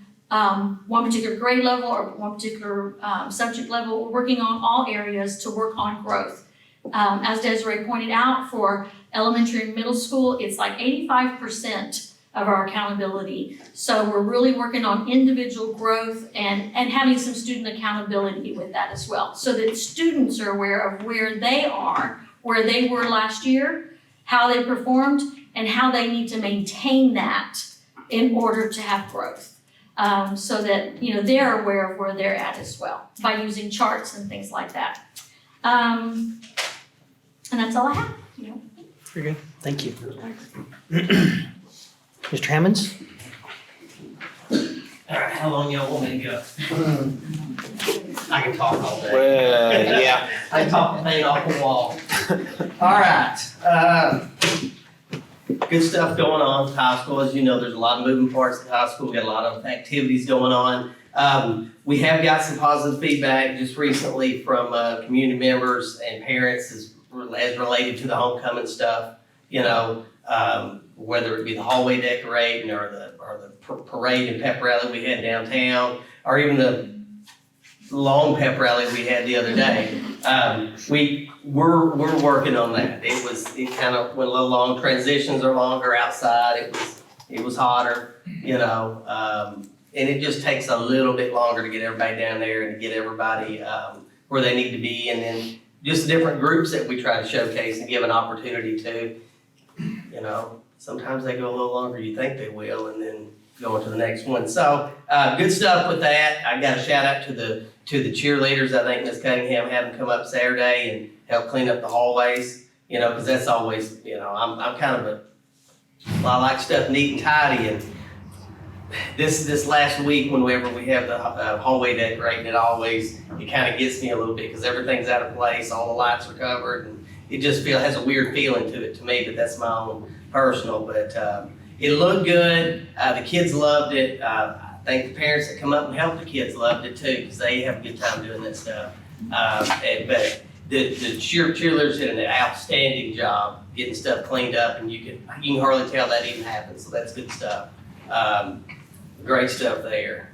one particular grade level or one particular subject level. We're working on all areas to work on growth. As Desiree pointed out, for elementary and middle school, it's like 85% of our accountability. So we're really working on individual growth and having some student accountability with that as well, so that students are aware of where they are, where they were last year, how they performed, and how they need to maintain that in order to have growth. So that they're aware of where they're at as well, by using charts and things like that. And that's all I have. Very good. Thank you. Mr. Hammonds? All right, how long y'all want me to go? I can talk all day. Well, yeah. I can talk the paint off the wall. All right, good stuff going on at high school. As you know, there's a lot of moving parts at high school. We got a lot of activities going on. We have got some positive feedback just recently from community members and parents as related to the homecoming stuff. Whether it be the hallway decorating or the parade and pep rally we had downtown, or even the long pep rally we had the other day. We're working on that. It kind of went a little long. Transitions are longer outside. It was hotter, and it just takes a little bit longer to get everybody down there and to get everybody where they need to be, and then just the different groups that we try to showcase and give an opportunity to. Sometimes they go a little longer than you think they will, and then go into the next one. So good stuff with that. I got a shout out to the cheerleaders. I think Ms. Cunningham had them come up Saturday and help clean up the hallways. Because that's always, I'm kind of I like stuff neat and tidy. And this last week, whenever we have the hallway decorating, it kind of gets me a little bit because everything's out of place, all the lights are covered, it just has a weird feeling to it to me, but that's my own personal, but, it looked good. The kids loved it. I think the parents that come up and help the kids loved it too, because they have a good time doing that stuff. But the cheerleaders did an outstanding job getting stuff cleaned up, and you can hardly tell that even happened. So that's good stuff. Great stuff there.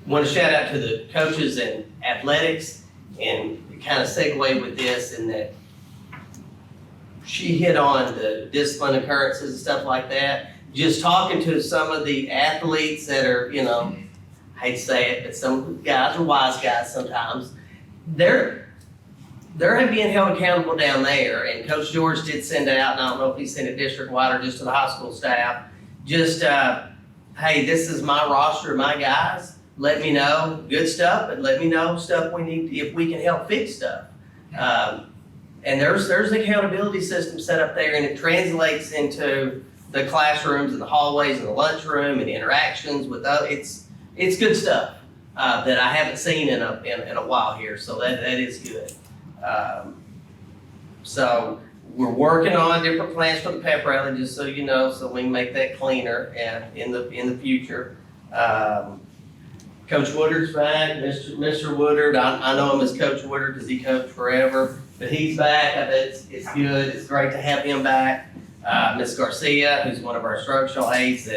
Want to shout out to the coaches in athletics, and kind of segue with this in that she hit on the discipline occurrences and stuff like that. Just talking to some of the athletes that are, I hate to say it, but some guys are wise guys sometimes. They're being held accountable down there, and Coach George did send out, and I don't know if he sent it district-wide or just to the high school staff, just, hey, this is my roster, my guys. Let me know good stuff, and let me know stuff we need, if we can help fix stuff. And there's an accountability system set up there, and it translates into the classrooms and the hallways and the lunchroom and the interactions with it's good stuff that I haven't seen in a while here. So that is good. So we're working on different plans for the pep rally, just so you know, so we can make that cleaner and in the future. Coach Woodard's back, Mr. Woodard. I know him as Coach Woodard because he coached forever, but he's back. I bet it's good. It's great to have him back. Miss Garcia, who's one of our instructional aides,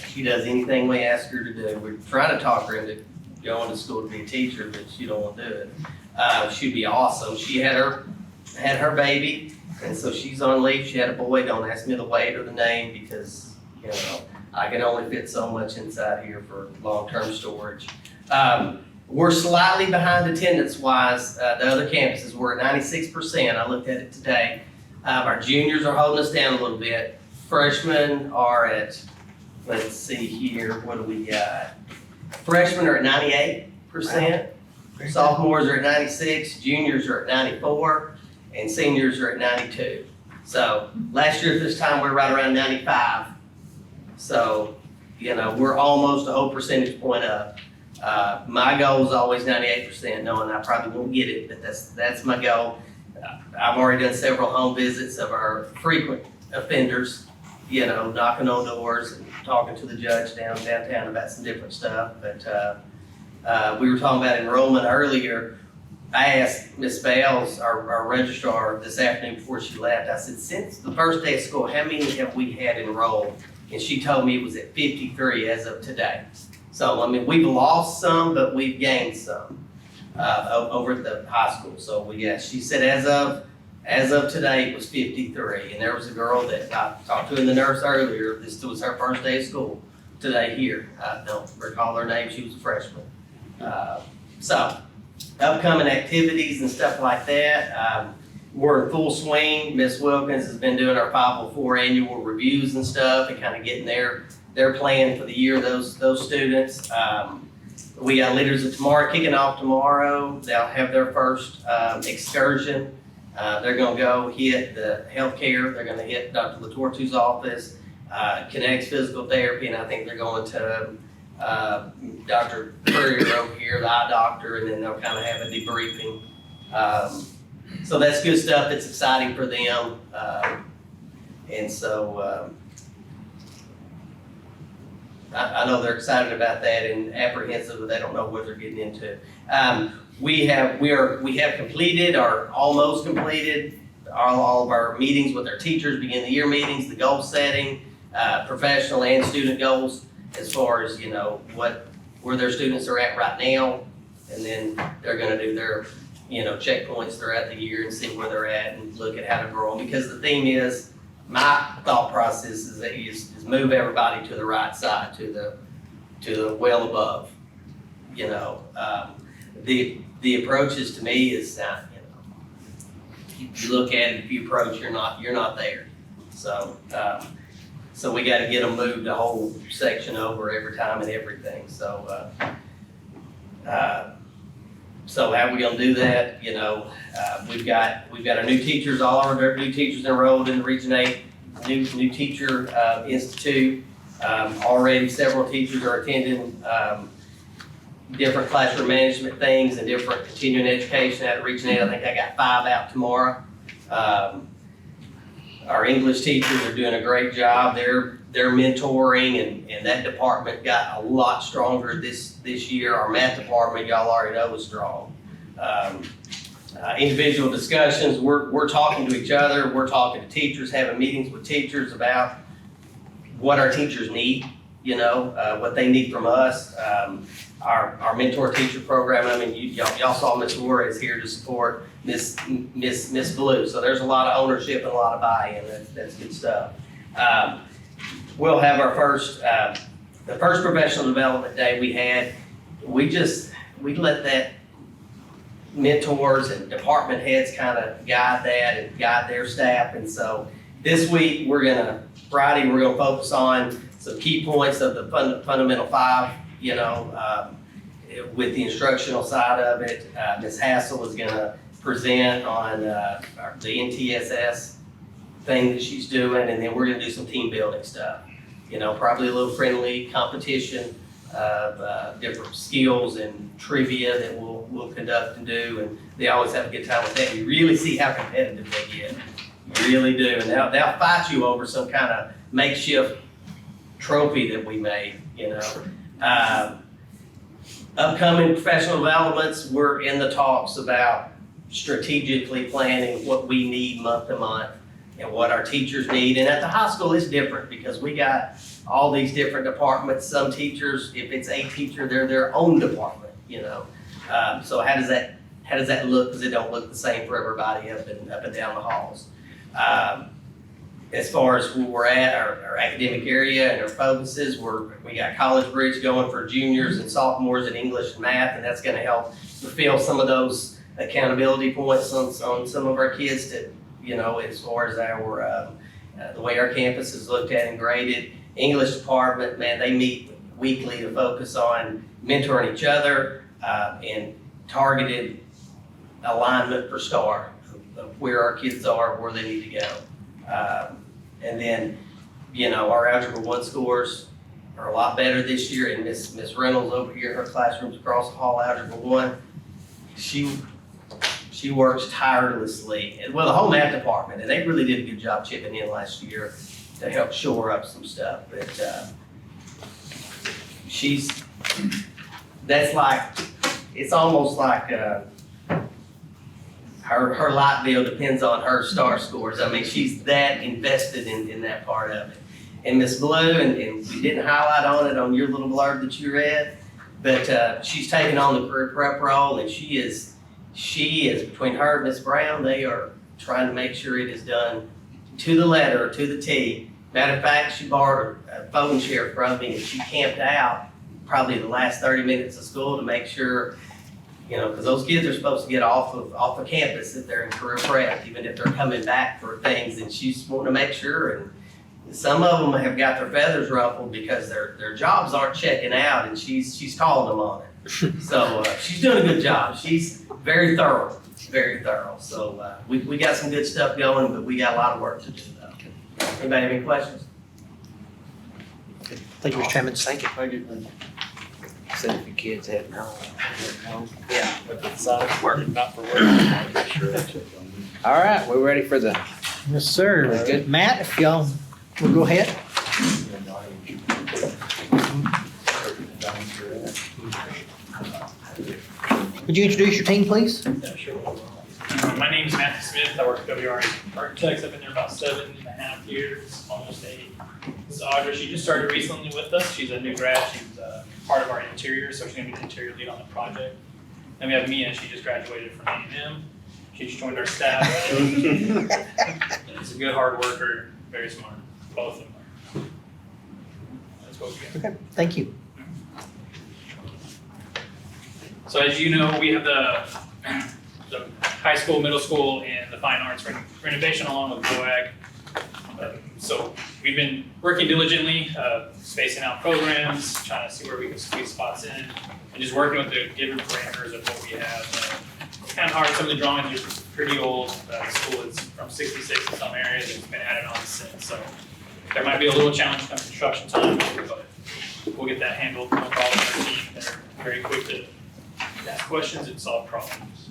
she does anything we ask her to do. We're trying to talk her into going to school to be a teacher, but she don't want to do it. She'd be awesome. She had her baby, and so she's on leave. She had a boy. Don't ask me the weight or the name because, I can only fit so much inside here for long-term storage. We're slightly behind attendance-wise. The other campuses, we're at 96%. I looked at it today. Our juniors are holding us down a little bit. Freshmen are at, let's see here, what do we got? Freshmen are at 98%. Sophomores are at 96. Juniors are at 94. And seniors are at 92. So last year at this time, we were right around 95. So, we're almost a whole percentage point up. My goal is always 98%, knowing I probably won't get it, but that's my goal. I've already done several home visits of our frequent offenders, knocking on doors and talking to the judge downtown about some different stuff. But we were talking about enrollment earlier. I asked Ms. Bales, our registrar, this afternoon before she left, I said, since the first day of school, how many have we had enrolled? And she told me it was at 53 as of today. So, we've lost some, but we've gained some over at the high school. So, she said as of today, it was 53. And there was a girl that I talked to in the nurse earlier. This was her first day of school today here. I don't recall her name. She was a freshman. So, upcoming activities and stuff like that. We're in full swing. Ms. Wilkins has been doing our 504 annual reviews and stuff and kind of getting their plan for the year, those students. We got Leaders of Tomorrow kicking off tomorrow. They'll have their first excursion. They're going to go hit the healthcare. They're going to hit Dr. Latortu's office, Connects Physical Therapy, and I think they're going to Dr. Courier over here, the eye doctor, and then they'll kind of have a debriefing. So that's good stuff. It's exciting for them. And so I know they're excited about that and apprehensive, but they don't know what they're getting into. We have completed or almost completed all of our meetings with our teachers, beginning of the year meetings, the goal setting, professional and student goals, as far as, where their students are at right now. And then they're gonna do their, checkpoints throughout the year and see where they're at and look at how to grow them. Because the theme is, my thought process is move everybody to the right side, to the well above. The approaches to me is, you look at it, if you approach, you're not there. So we got to get them moved a whole section over every time and everything. So how are we gonna do that? We've got our new teachers, all our new teachers enrolled in the Region 8 new teacher institute. Already several teachers are attending different classroom management things and different continuing education outreach. And I think I got 5 out tomorrow. Our English teachers are doing a great job. They're mentoring, and that department got a lot stronger this year. Our math department, y'all already know, is strong. Individual discussions, we're talking to each other, we're talking to teachers, having meetings with teachers about what our teachers need, what they need from us. Our mentor teacher program, I mean, y'all saw Ms. Juarez here to support Miss Blue, so there's a lot of ownership and a lot of buy-in. That's good stuff. We'll have our first, the first professional development day we had. We let that mentors and department heads kind of guide that and guide their staff. And so this week Friday we're gonna focus on some key points of the fundamental 5. With the instructional side of it. Ms. Hassel is gonna present on the NTSS thing that she's doing, and then we're gonna do some team building stuff. Probably a little friendly competition of different skills and trivia that we'll conduct and do, and they always have a good time with that. You really see how competitive they get. You really do, and they'll fight you over some kind of makeshift trophy that we made, Upcoming professional developments, we're in the talks about strategically planning what we need month to month and what our teachers need. And at the high school, it's different because we got all these different departments. Some teachers, if it's a teacher, they're their own department, So how does that look? Because it don't look the same for everybody up and down the halls. As far as where we're at, our academic area and our focuses, we got College Bridge going for juniors and sophomores in English and math, and that's gonna help fulfill some of those accountability points on some of our kids that, as far as the way our campus is looked at and graded. English department, man, they meet weekly to focus on mentoring each other and targeted alignment for STAR of where our kids are, where they need to go. And then, our Algebra 1 scores are a lot better this year, and Miss Reynolds over here, her classroom's across the hall, Algebra 1, she works tirelessly, and the whole math department, and they really did a good job chipping in last year to help shore up some stuff, but it's almost like her light bill depends on her STAR scores. I mean, she's that invested in that part of it. And Miss Blue, and we didn't highlight on your little blurb that you read, but she's taking on the career prep role, and she is between her and Miss Brown, they are trying to make sure it is done to the letter, to the T. Matter of fact, she borrowed a phone share from me, and she camped out probably the last 30 minutes of school to make sure, because those kids are supposed to get off of campus if they're in career prep, even if they're coming back for things, and she's wanting to make sure. And some of them have got their feathers ruffled because their jobs aren't checking out, and she's calling them on it. So she's doing a good job. She's very thorough. So we got some good stuff going, but we got a lot of work to do though. Anybody have any questions? Thank you, Mr. Chairman. Thank you. Thank you. Said if your kids had known. Yeah. But it's work, not for work. All right, we're ready for the. Yes, sir. Very good. Matt, if y'all will go ahead. Would you introduce your team, please? Yeah, sure. My name is Matthew Smith. I work at WR Architects. I've been there about 7.5 years, almost 8. This is Audra. She just started recently with us. She's a new grad. She's part of our interior, so she's going to be the interior lead on the project. Then we have Mia. She just graduated from A&M. She just joined our staff. She's a good hard worker, very smart. Both of them. That's what we got. Okay, thank you. So as you know, we have the high school, middle school, and the fine arts renovation along with BOAG. So we've been working diligently, spacing out programs, trying to see where we can squeeze spots in, and just working with the given parameters of what we have. It's kind of hard, some of the drawings are pretty old. The school is from 66 in some areas, and it's been added on since. So there might be a little challenge come construction time, but we'll get that handled. No problem with our team. very quick to ask questions and solve problems.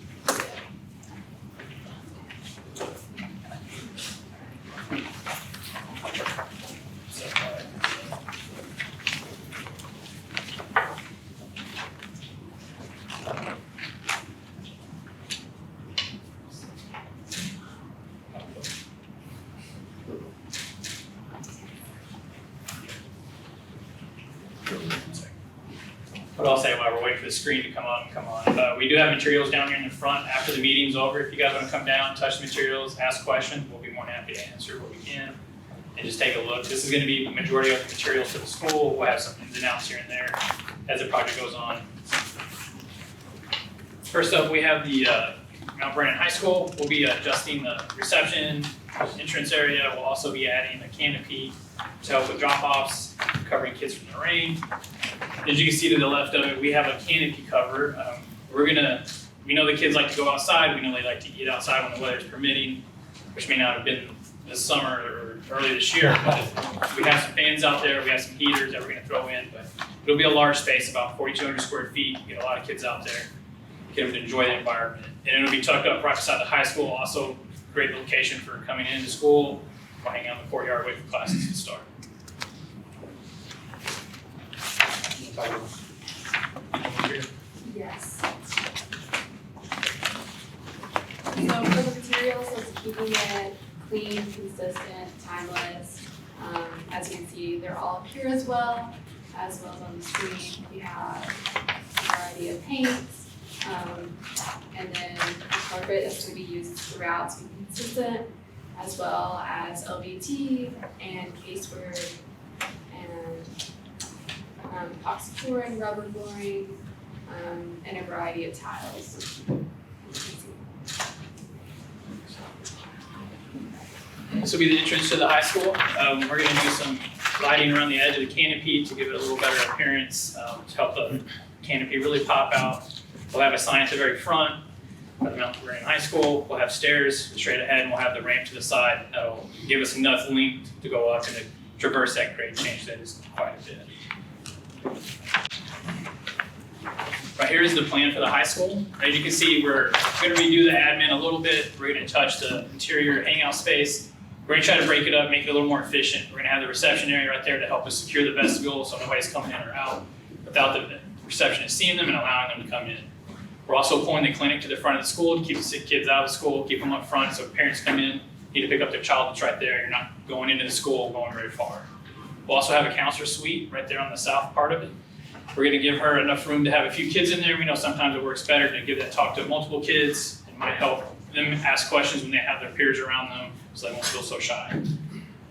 What I'll say while we're waiting for the screen to come on. We do have materials down here in the front after the meeting's over. If you guys want to come down, touch the materials, ask questions, we'll be more than happy to answer what we can. And just take a look. This is going to be the majority of the materials for the school. We'll have some ins and outs here and there as the project goes on. First up, we have the Mount Vernon High School. We'll be adjusting the reception, entrance area. We'll also be adding a canopy to help with drop-offs, covering kids from the rain. As you can see to the left of it, we have a canopy cover. We know the kids like to go outside. We know they like to eat outside when the weather's permitting, which may not have been this summer or early this year. But we have some fans out there. We have some heaters that we're going to throw in. But it'll be a large space, about 4,200 square feet. Get a lot of kids out there, get them to enjoy the environment. And it'll be tucked up right beside the high school. Also, great location for coming into school, or hanging out in the courtyard waiting for classes to start. Yes. So for the materials, it's keeping it clean, consistent, timeless. As you can see, they're all up here as well as on the screen. We have a variety of paints, and then the carpet is to be used throughout to be consistent, as well as LVT and casework and epoxy flooring, rubber flooring, and a variety of tiles. This will be the entrance to the high school. We're going to do some lighting around the edge of the canopy to give it a little better appearance, to help the canopy really pop out. We'll have a sign at the very front of the Mount Vernon High School. We'll have stairs straight ahead, and we'll have the ramp to the side. That'll give us enough length to go up and to traverse that grade change that is quite a bit. Right here is the plan for the high school. As you can see, we're going to redo the admin a little bit. We're going to touch the interior hangout space. We're going to try to break it up, make it a little more efficient. We're going to have the reception area right there to help us secure the vestibule so nobody's coming in or out without the receptionist seeing them and allowing them to come in. We're also pulling the clinic to the front of the school to keep the sick kids out of the school, keep them up front so if parents come in, need to pick up their child that's right there. You're not going into the school, going very far. We'll also have a counselor suite right there on the south part of it. We're going to give her enough room to have a few kids in there. We know sometimes it works better to give that talk to multiple kids. It might help them ask questions when they have their peers around them so they won't feel so shy. And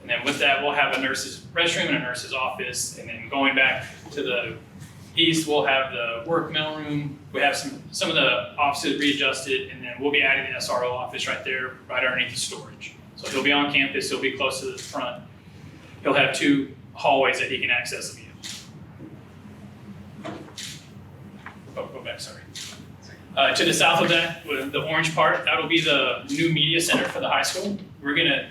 then with that, we'll have a nurse's restroom and a nurse's office. And then going back to the east, we'll have the work mailroom. We have some of the offices readjusted, and then we'll be adding the SRO office right there, right underneath the storage. So he'll be on campus, he'll be close to the front. He'll have 2 hallways that he can access via. Go back, sorry. To the south of that, with the orange part, that'll be the new media center for the high school. We're gonna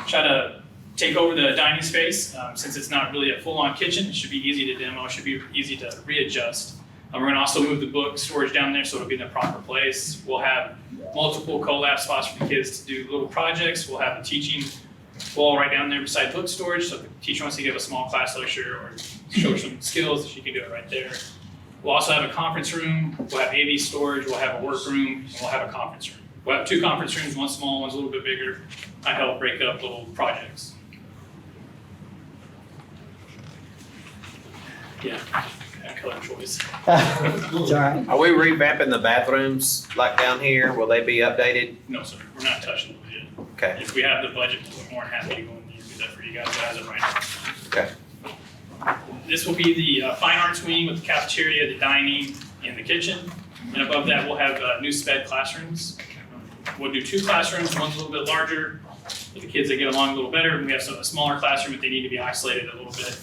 try to take over the dining space. Since it's not really a full-on kitchen, it should be easy to demo, it should be easy to readjust. We're gonna also move the book storage down there so it'll be in the proper place. We'll have multiple collab spots for the kids to do little projects. We'll have a teaching wall right down there beside book storage, so if the teacher wants to give a small class lecture or show some skills, she can do it right there. We'll also have a conference room, we'll have AV storage, we'll have a workroom, and we'll have a conference room. We'll have 2 conference rooms, one small, one's a little bit bigger. I help break up little projects. Yeah, color choice. It's all right. Are we revamping the bathrooms like down here? Will they be updated? No, sir, we're not touching them yet. Okay. If we have the budget, we're more than happy to go in there and do that for you guys as of right now. Okay. This will be the fine arts wing with the cafeteria, the dining, and the kitchen. And above that, we'll have new sped classrooms. We'll do 2 classrooms, one's a little bit larger, for the kids that get along a little better, and we have a smaller classroom if they need to be isolated a little bit.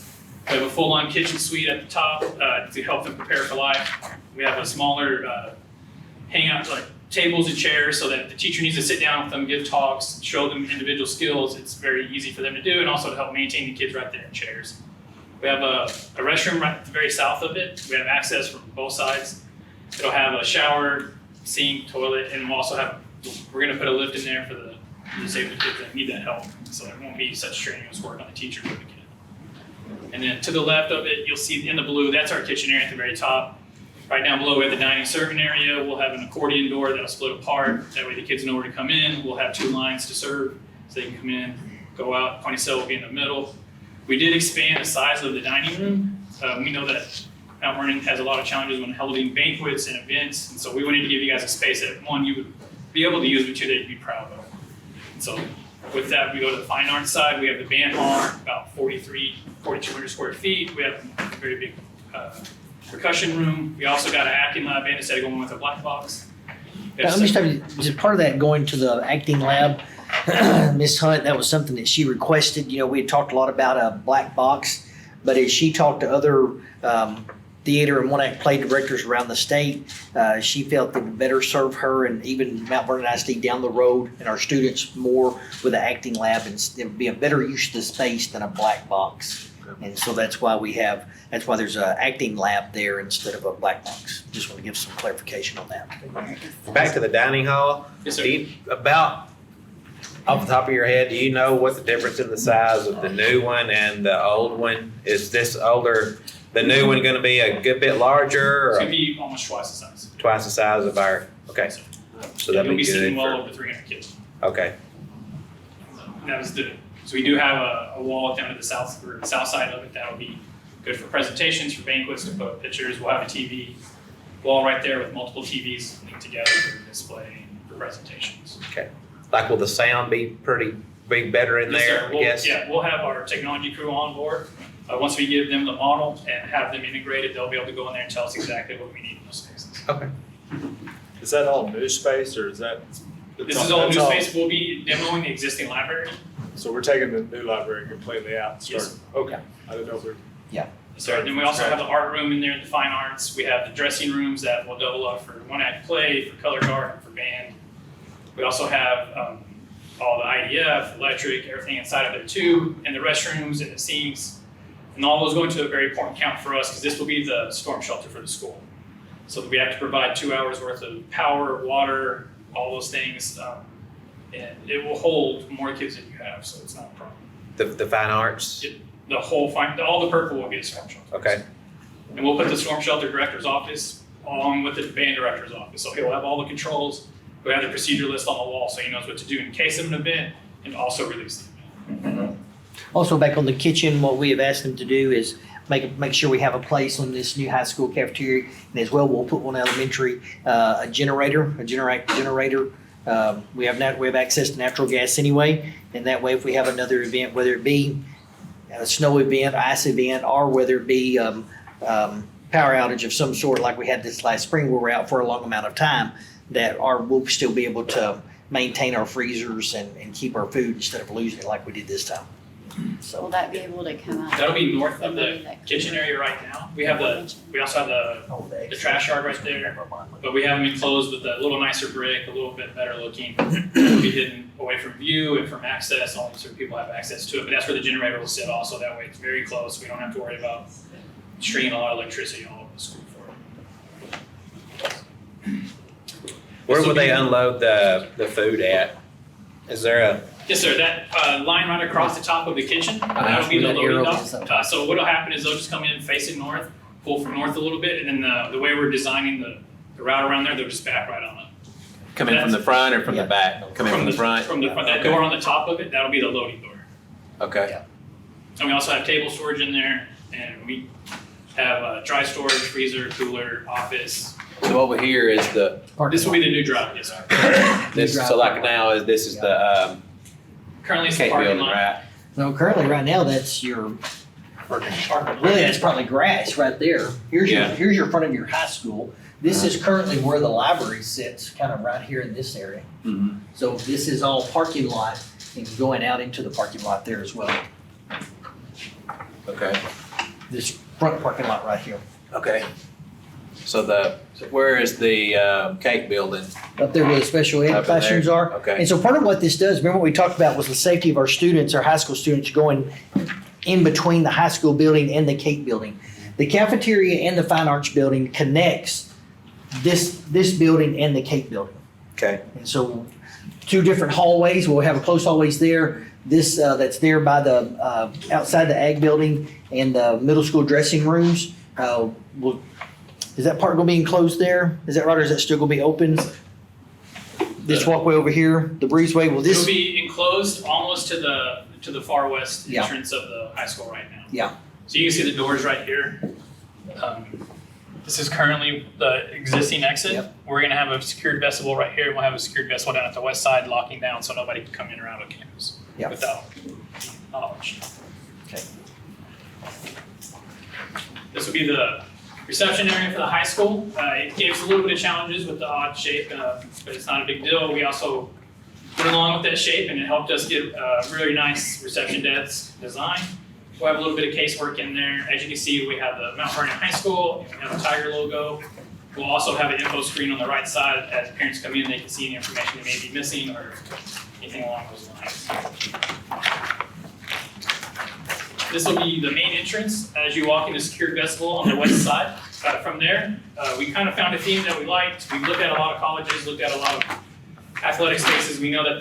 We have a full-on kitchen suite at the top to help them prepare for life. We have a smaller hangout, like tables and chairs, so that if the teacher needs to sit down with them, give talks, show them individual skills, it's very easy for them to do, and also to help maintain the kids right there in chairs. We have a restroom right at the very south of it. We have access from both sides. It'll have a shower, sink, toilet, and we're gonna put a lift in there for the disabled kids that need that help. So there won't be such strenuous work on the teacher for the kid. And then to the left of it, you'll see in the blue, that's our kitchen area at the very top. Right down below, we have the dining serving area. We'll have an accordion door that'll split apart. That way the kids know where to come in. We'll have 2 lines to serve, so they can come in, go out. Pony cell will be in the middle. We did expand the size of the dining room. We know that Mount Vernon has a lot of challenges when holding banquets and events, and so we wanted to give you guys a space that, one, you would be able to use, but 2, that you'd be proud of. And so with that, we go to the fine arts side. We have the band hall, about 4,200 square feet. We have a very big percussion room. We also got an acting lab in instead of going with a black box. Let me stop you. Just part of that going to the acting lab, Miss Hunt, that was something that she requested. You know, we had talked a lot about a black box, but as she talked to other theater and one-act play directors around the state, she felt that would better serve her and even Mount Vernon ISD down the road and our students more with the acting lab, and it would be a better use of the space than a black box. And so that's why there's an acting lab there instead of a black box. Just want to give some clarification on that. Back to the dining hall. Yes, sir. About off the top of your head, do you know what the difference in the size of the new one and the old one? Is this older, the new one gonna be a good bit larger? It's Or gonna be almost twice the size. twice the size of our, okay. So that'd You'll be be seeing good well for, over 300 kids. okay, So we do have a wall down to the south side of it that'll be good for presentations, for banquets, to put pictures. We'll have a TV wall right there with multiple TVs linked together for display and for presentations. okay. Like, will the sound be better in Yes, there, sir. I guess? Yeah, we'll have our technology crew on board. Once we give them the model and have them integrated, they'll be able to go in there and tell us exactly what we need in those spaces. Okay. Is that all new space or is that? This is all new space. We'll be demoing the existing library. So we're taking the new library completely out and Yes. starting, okay. I didn't know if we're. Yeah. So then we also have the art room in there, the fine arts. We have the dressing rooms that will double up for one-act play, for color guard, for band. We also have all the IDF, electric, everything inside of there too, and the restrooms and the sinks. And all those go into a very important count for us because this will be the storm shelter for the school. So we have to provide 2 hours worth of power, water, all those things. And it will hold more kids than you have, so it's not a problem. The fine arts? All the purple will be a storm shelter. Okay. And we'll put the storm shelter director's office along with the band director's office. So he'll have all the controls. We have the procedure list on the wall so he knows what to do in case of an event and also release the event. Also, back on the kitchen, what we have asked them to do is make sure we have a place on this new high school cafeteria, and as well, we'll put one elementary, a generator. We have access to natural gas anyway, and that way, if we have another event, whether it be a snow event, ice event, or whether it be power outage of some sort, like we had this last spring, where we're out for a long amount of time, we'll still be able to maintain our freezers and keep our food instead of losing it like we did this time. So Will that be able to come out? That'll be north of the kitchen area right now. We also have the trash yard right there, but we have them enclosed with a little nicer brick, a little bit better looking. It'll be hidden away from view and from access, only certain people have access to it, but that's where the generator will sit also. That way it's very close. We don't have to worry about stringing a lot of electricity all over the school for it. Where will they unload the food at? Is there a? Yes, sir. That line right across the top of the kitchen, that'll be the where that arrow loading is dock. up. So what'll happen is they'll just come in facing north, pull from north a little bit, and then the way we're designing the route around there, they'll just back right on it. Come in from the front or from the back? Come in from the front? From the front. That door on the top of it, that'll be the loading door. Okay. And we also have table storage in there, and we have dry storage, freezer, cooler, office. So over here is This will be the new drive, yes, sir. So like now, this is the, Currently it's the Kate parking building, lot. right? No, currently, right now, that's your, really, that's probably grass right there. Here's your front of your high school. This is currently where the library sits, kind of right here in this area. Mhm. So this is all parking lot and going out into the parking lot there as well. Okay. This front parking lot right here. Okay. So where is the cake building? Up there where the special ed Up in classrooms there? are. Okay. And so part of what this does, remember what we talked about was the safety of our students, our high school students going in between the high school building and the Cape building. The cafeteria and the Fine Arts building connects this building and the Cape building. Okay. And so 2 different hallways, we'll have a closed hallways there. This, that's there by the, outside the ag building and the middle school dressing rooms. Is that part gonna be enclosed there? Is that right, or is that still gonna be open? This walkway over here, the breezeway, will It'll this? be enclosed almost to the far west Yeah. entrance of the high school right now. Yeah. So you can see the doors right here. This is currently the existing exit. Yep. We're gonna have a secured vestibule right here. We'll have a secured vestibule down at the west side, locking down so nobody can come in or out of campus Yep. without knowledge. Okay. This will be the reception area for the high school. It gave us a little bit of challenges with the odd shape, but it's not a big deal. We also went along with that shape and it helped us get a really nice reception desk design. We'll have a little bit of casework in there. As you can see, we have the Mount Vernon High School, and we have the Tiger logo. We'll also have an info screen on the right side. As parents come in, they can see any information they may be missing or anything along those lines. This will be the main entrance as you walk into secured vestibule on the west side. From there, we kind of found a theme that we liked. We looked at a lot of colleges, looked at a lot of athletic spaces. We know that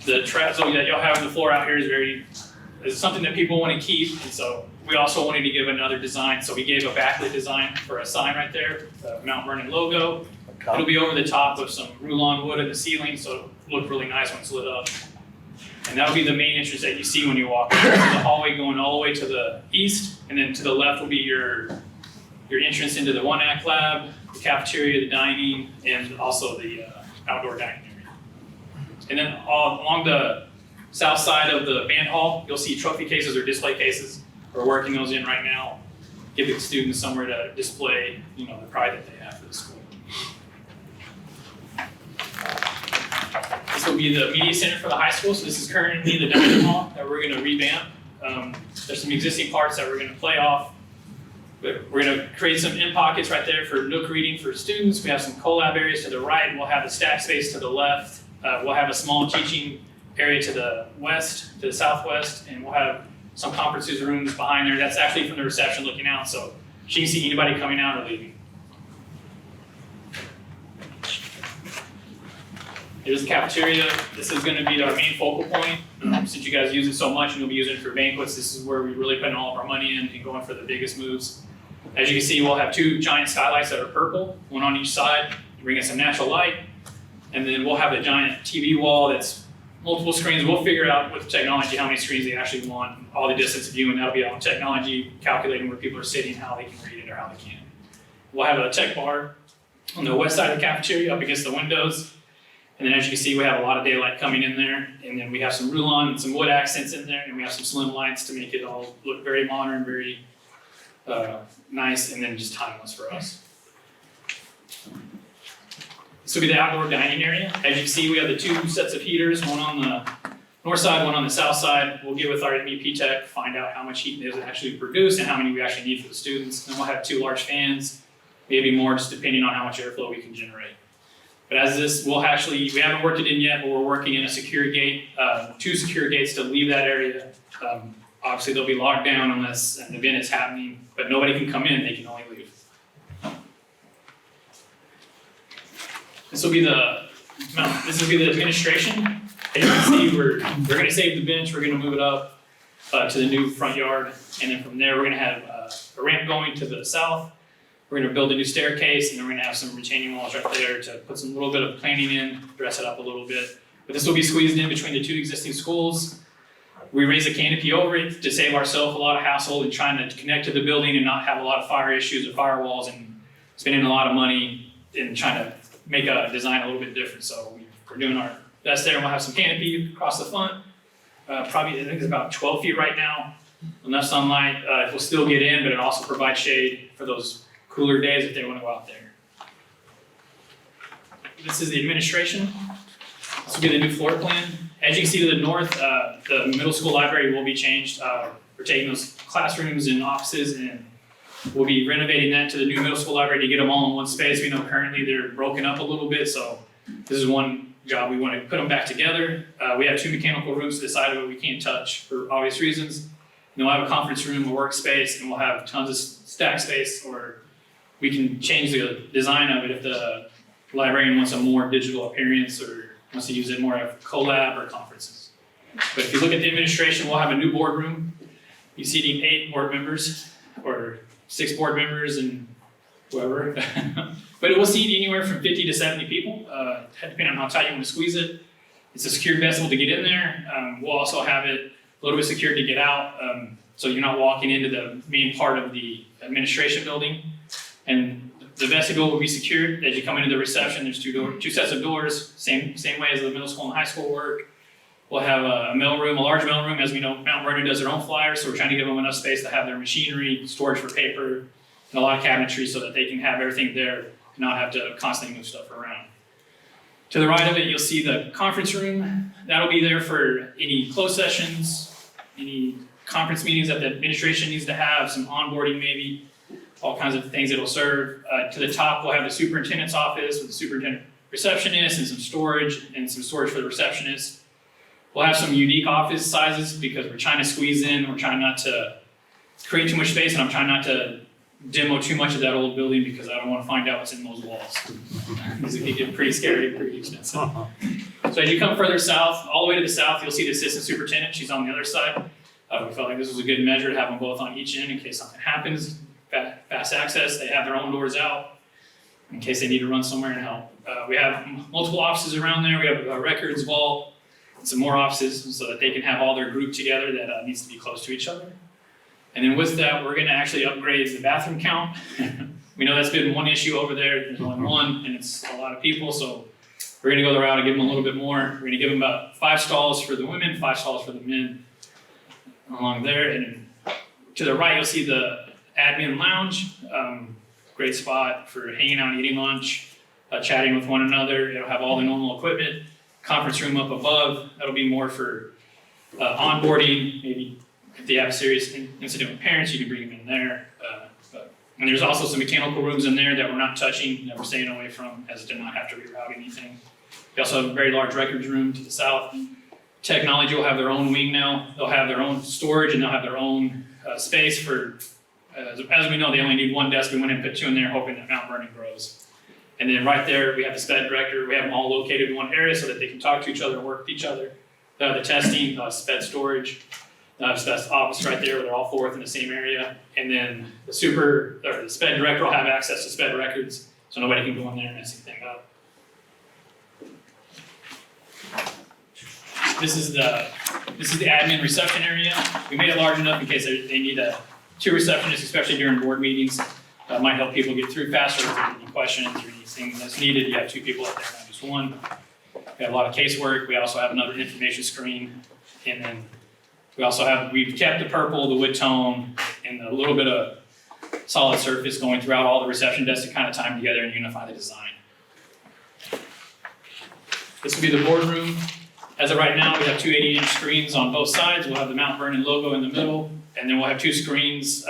the terrazzo that y'all have on the floor out here is something that people want to keep, and so we also wanted to give another design. So we gave a backlit design for a sign right there, the Mount Vernon logo. It'll be over the top of some Rulon wood in the ceiling, so it'll look really nice when it's lit up. And that'll be the main entrance that you see when you walk in. The hallway going all the way to the east, and then to the left will be your entrance into the 1-act lab, the cafeteria, the dining, and also the outdoor dining area. And then along the south side of the band hall, you'll see trophy cases or display cases. We're working those in right now, giving the students somewhere to display, the pride that they have for the school. This will be the media center for the high school. So this is currently the dining hall that we're going to revamp. There's some existing parts that we're going to play off. But we're going to create some in pockets right there for Nook reading for students. We have some collab areas to the right. We'll have the stack space to the left. We'll have a small teaching area to the west, to the southwest, and we'll have some conferences rooms behind there. That's actually from the reception looking out, so she can see anybody coming out or leaving. Here's the cafeteria. This is going to be our main focal point. Since you guys use it so much and you'll be using it for banquets, this is where we really put all of our money in and going for the biggest moves. As you can see, we'll have 2 giant skylights that are purple, one on each side, to bring in some natural light. And then we'll have a giant TV wall that's multiple screens. We'll figure out with technology how many screens they actually want, all the distance view, and that'll be on technology calculating where people are sitting, how they can read it or how they can't. We'll have a tech bar on the west side of the cafeteria up against the windows. And then as you can see, we have a lot of daylight coming in there. And then we have some Rulon and some wood accents in there. And we have some slim lights to make it all look very modern, very nice, and then just timeless for us. This will be the outdoor dining area. As you can see, we have the 2 sets of heaters, one on the north side, one on the south side. We'll get with our MEP tech, find out how much heat is actually produced and how many we actually need for the students. Then we'll have 2 large fans, maybe more, just depending on how much airflow we can generate. But as this, we haven't worked it in yet, but we're working in a secure gate, 2 secure gates to leave that area. Obviously, they'll be locked down unless an event is happening, but nobody can come in, they can only leave. This will be the administration. As you can see, we're going to save the bench. We're going to move it up to the new front yard, and then from there we're going to have a ramp going to the south. We're going to build a new staircase, and then we're going to have some retaining walls right there to put some little bit of planning in, dress it up a little bit. But this will be squeezed in between the 2 existing schools. We raise a canopy over it to save ourselves a lot of hassle in trying to connect to the building and not have a lot of fire issues or firewalls and spending a lot of money in trying to make a design a little bit different. So we're doing our best there, and we'll have some canopy across the front. Probably, I think it's about 12 feet right now. Enough sunlight, it will still get in, but it also provides shade for those cooler days if they want to go out there. This is the administration. This will be the new floor plan. As you can see to the north, the middle school library will be changed. We're taking those classrooms and offices and we'll be renovating that to the new middle school library to get them all in one space. We know currently they're broken up a little bit, so this is one job. We want to put them back together. We have 2 mechanical rooms to the side of it we can't touch for obvious reasons. And And we'll have a conference room, a workspace, and we'll have tons of stack space, or we can change the design of it if the librarian wants a more digital appearance or wants to use it more of collab or conferences. But if you look at the administration, we'll have a new boardroom. You're seating 8 board members or 6 board members and whoever. But it will seat anywhere from 50 to 70 people, depending on how tight you want to squeeze it. It's a secured vessel to get in there. We'll also have it a little bit secured to get out, so you're not walking into the main part of the administration building. And the vestibule will be secured. As you come into the reception, there's 2 sets of doors, same way as the middle school and high school work. We'll have a mailroom, a large mailroom. As we know, Mount Vernon does their own flyers, so we're trying to give them enough space to have their machinery, storage for paper, and a lot of cabinetry so that they can have everything there and not have to constantly move stuff around. To the right of it, you'll see the conference room. That'll be there for any closed sessions, any conference meetings that the administration needs to have, some onboarding maybe, all kinds of things it'll serve. To the top, we'll have the superintendent's office with the superintendent receptionist and some storage for the receptionist. We'll have some unique office sizes because we're trying to squeeze in, we're trying not to create too much space, and I'm trying not to demo too much of that old building because I don't want to find out what's in those walls. Because it can get pretty scary and pretty expensive. So as you come further south, all the way to the south, you'll see the assistant superintendent. She's on the other side. We felt like this was a good measure to have them both on each end in case something happens. Fast access, they have their own doors out in case they need to run somewhere and help. We have multiple offices around there. We have a records vault, and some more offices so that they can have all their group together that needs to be close to each other. And then with that, we're gonna actually upgrade the bathroom count. We know that's been one issue over there. There's only one and it's a lot of people, so we're gonna go the route and give them a little bit more. We're gonna give them about 5 stalls for the women, 5 stalls for the men along there. And to the right, you'll see the admin lounge. Great spot for hanging out and eating lunch, chatting with one another. It'll have all the normal equipment. Conference room up above, that'll be more for onboarding, maybe if they have a serious incident with parents, you can bring them in there. And there's also some mechanical rooms in there that we're not touching, that we're staying away from, as it did not have to reroute anything. We also have a very large records room to the south. Technology will have their own wing now. They'll have their own storage and they'll have their own space for, as we know, they only need 1 desk. We went and put 2 in there hoping that Mount Vernon grows. And then right there, we have the SPED director. We have them all located in one area so that they can talk to each other and work with each other. They'll have the testing, they'll have SPED storage. SPED office right there where they're all 4 within the same area. And then the SPED director will have access to SPED records so nobody can go in there and mess anything up. This is the admin reception area. We made it large enough in case they need 2 receptionists, especially during board meetings. Might help people get through faster if there's any questions or anything that's needed. You have 2 people up there, not just 1. We have a lot of casework. We also have another information screen. And then we've kept the purple, the wood tone, and a little bit of solid surface going throughout all the reception desks to kind of tie them together and unify the design. This will be the boardroom. As of right now, we have 2 80-inch screens on both sides. We'll have the Mount Vernon logo in the middle, and then we'll have 2 screens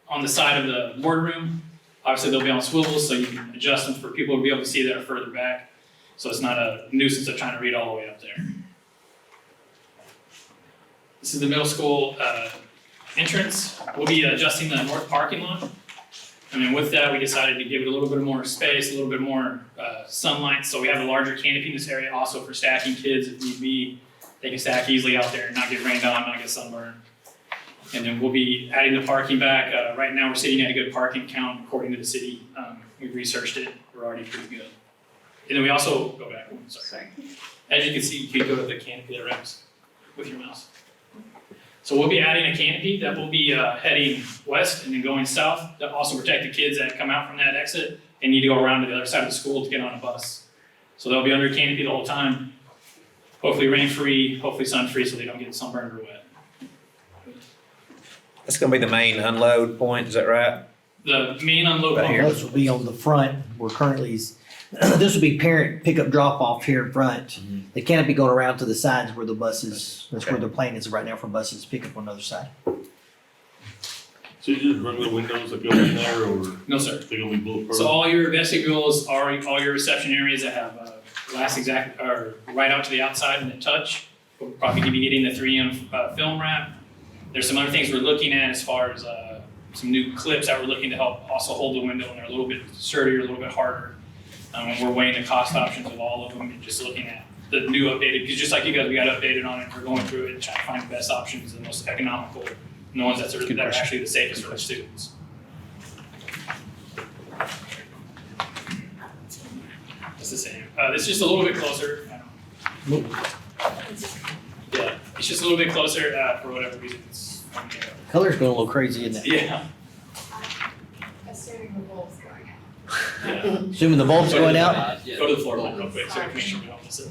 on the side of the boardroom. Obviously, they'll be on swivels, so you can adjust them for people to be able to see that are further back. So it's not a nuisance of trying to read all the way up there. This is the middle school entrance. We'll be adjusting the north parking lot. And then with that, we decided to give it a little bit more space, a little bit more sunlight. So we have a larger canopy in this area also for stacking kids if need be. They can stack easily out there and not get rained on, not get sunburned. And then we'll be adding the parking back. Right now, we're sitting at a good parking count according to the city. We've researched it. We're already pretty good. And then we also, go back, sorry. As you can see, you can go to the canopy that wraps with your mouse. So we'll be adding a canopy that will be heading west and then going south to also protect the kids that come out from that exit and need to go around to the other side of the school to get on a bus. So they'll be under canopy the whole time, hopefully rain-free, hopefully sun-free so they don't get sunburned or wet. That's gonna be the main unload point, is that right? The main unload Right here. This will be on the front. We're currently, this will be parent pickup drop off here in front. The canopy going around to the sides where the buses, that's where the plan is right now for buses to pick up on the other side. So you just regular windows that go in there, or? No, sir. They're gonna be bulletproof? So all your vestibules are all your reception areas that have glass right out to the outside and the touch. We'll probably be getting the 3M film wrap. There's some other things we're looking at as far as some new clips that we're looking to help also hold the window, and they're a little bit sturdier, a little bit harder. And we're weighing the cost options of all of them and just looking at the new updated, because just like you guys, we got updated on it. We're going through it and trying to find the best options, the most economical, and the ones that are actually the safest for the students. It's the same. This is just a little bit closer. Yeah, it's just a little bit closer for whatever reason. Color's going a little crazy, isn't it? Yeah. Assuming the bulb's going out. Yeah. Assuming the bulb's going out? Go to the floor plan real quick so we can make sure we don't miss it.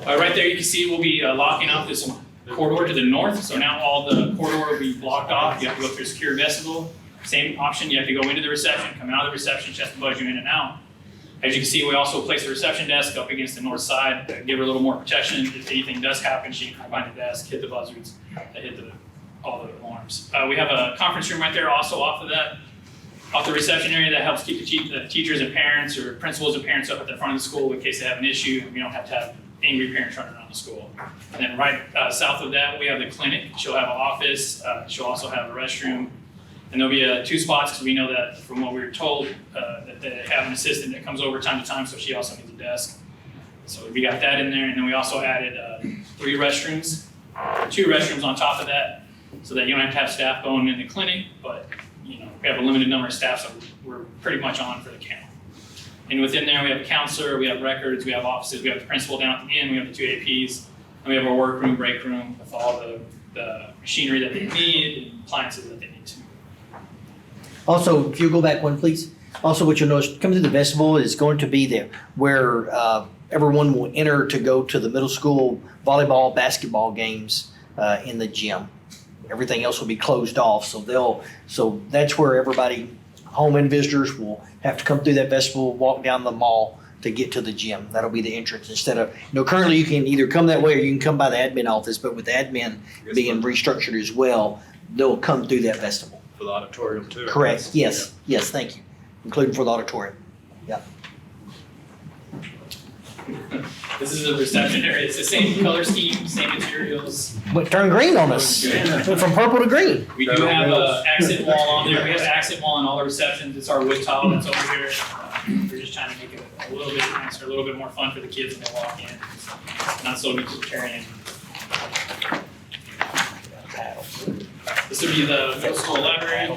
Right there, you can see we'll be locking off this corridor to the north. So now all the corridor will be blocked off. You have to go through a secure vestibule. Same option, you have to go into the reception, come out of the reception, she has to buzz you in and out. As you can see, we also place a reception desk up against the north side to give her a little more protection. If anything does happen, she can find the desk, hit the buzzards, hit all the alarms. We have a conference room right there also off the reception area that helps keep the teachers and parents or principals and parents up at the front of the school in case they have an issue. We don't have to have angry parents running around the school. And then right south of that, we have the clinic. She'll have an office. She'll also have a restroom. And there'll be 2 spots because we know that from what we were told that they have an assistant that comes over time to time, so she also needs a desk. So we got that in there, and then we also added 3 restrooms, 2 restrooms on top of that, so that you don't have to have staff going in the clinic, but we have a limited number of staff, so we're pretty much on for the count. And within there, we have a counselor, we have records, we have offices, we have the principal down at the end, we have the 2 APs, and we have our workroom, break room with all the machinery that they need and appliances that they need to. Also, if you go back one, please. Also, what you'll notice, coming through the vestibule is going to be there where everyone will enter to go to the middle school volleyball, basketball games in the gym. Everything else will be closed off, so that's where everybody, home and visitors, will have to come through that vestibule, walk down the mall to get to the gym. That'll be the entrance instead of, currently you can either come that way or you can come by the admin office, but with the admin being restructured as well, they'll come through that vestibule. For the auditorium too. Correct, yes, yes, thank you, including for the auditorium. Yeah. This is a reception area. It's the same color scheme, same materials. But turn green on us, went from purple to green. We do have an accent wall on there. We have an accent wall on all the receptions. It's our wood tile that's over here. We're just trying to make it a little bit nicer, a little bit more fun for the kids when they walk in. Not so utilitarian. This would be the middle school library.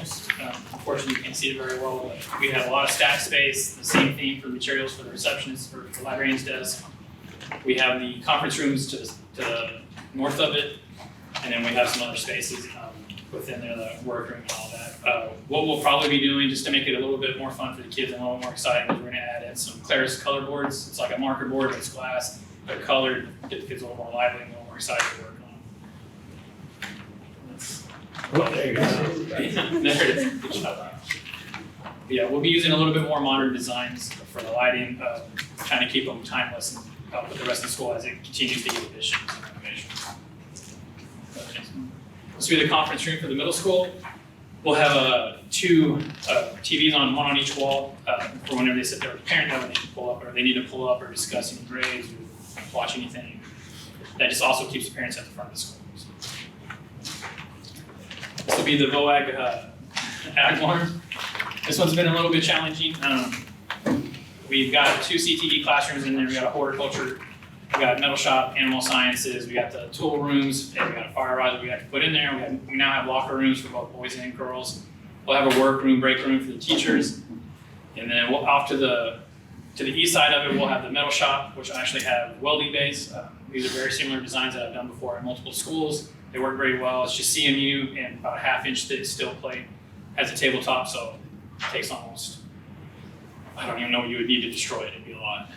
Unfortunately, you can't see it very well, but we have a lot of stack space, the same theme for the materials for the receptionists, for the librarian's desk. We have the conference rooms to the north of it, and then we have some other spaces within there, the workroom and all that. What we'll probably be doing, just to make it a little bit more fun for the kids and a little more exciting, is we're gonna add in some Claris color boards. It's like a marker board, but it's glass, they're colored, get the kids a little more lively and a little more excited to work on. There you go. There it is. Good job. Yeah, we'll be using a little bit more modern designs for the lighting, trying to keep them timeless and help with the rest of the school as it continues to get additions and renovations. This will be the conference room for the middle school. We'll have 2 TVs on, one on each wall for whenever they sit there with a parent that they need to pull up, or they need to pull up or discuss any grades or watch anything. That just also keeps the parents at the front of the school. This will be the VOAG ag barn. This one's been a little bit challenging. We've got 2 CTE classrooms in there. We got a horticulture, we got metal shop, animal sciences. We got the tool rooms, and we got a fire riser we have to put in there. We now have locker rooms for both boys and girls. We'll have a workroom, break room for the teachers, and then off to the east side of it, we'll have the metal shop, which actually have welding bays. These are very similar designs that I've done before in multiple schools. They work very well. It's just CMU and about a 1/2-inch thick steel plate. Has a tabletop, so it takes almost, I don't even know what you would need to destroy it. It'd be a lot.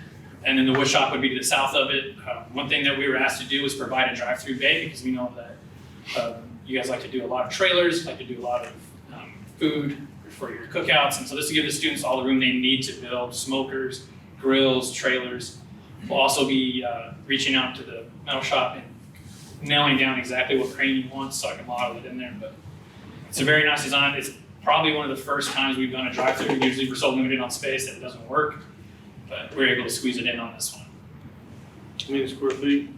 And then the wood shop would be to the south of it. One thing that we were asked to do was provide a drive-through bay, because we know that you guys like to do a lot of trailers, like to do a lot of food for your cookouts. And so this will give the students all the room they need to build smokers, grills, trailers. We'll also be reaching out to the metal shop and nailing down exactly what crane you want so I can model it in there. But it's a very nice design. It's probably one of the first times we've done a drive-through. Usually we're so limited on space that it doesn't work, but we're able to squeeze it in on this one. How many square feet?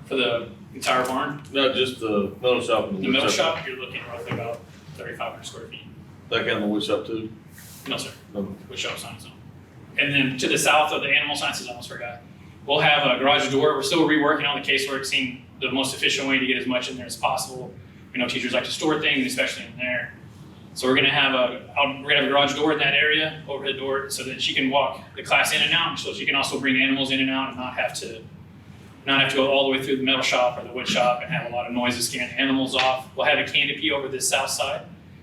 For the entire barn. Not just the metal shop and The metal shop, you're looking roughly about 3,500 square feet. That kind of wood shop too? No, sir. No. Wood shop science zone. And then to the south of the animal sciences, I almost forgot. We'll have a garage door. We're still reworking on the casework, seeing the most efficient way to get as much in there as possible. We know teachers like to store things, especially in there. So we're gonna have a garage door in that area, overhead door, so that she can walk the class in and out, so she can also bring animals in and out and not have to go all the way through the metal shop or the wood shop and have a lot of noises scaring the animals off. We'll have a canopy over the south side.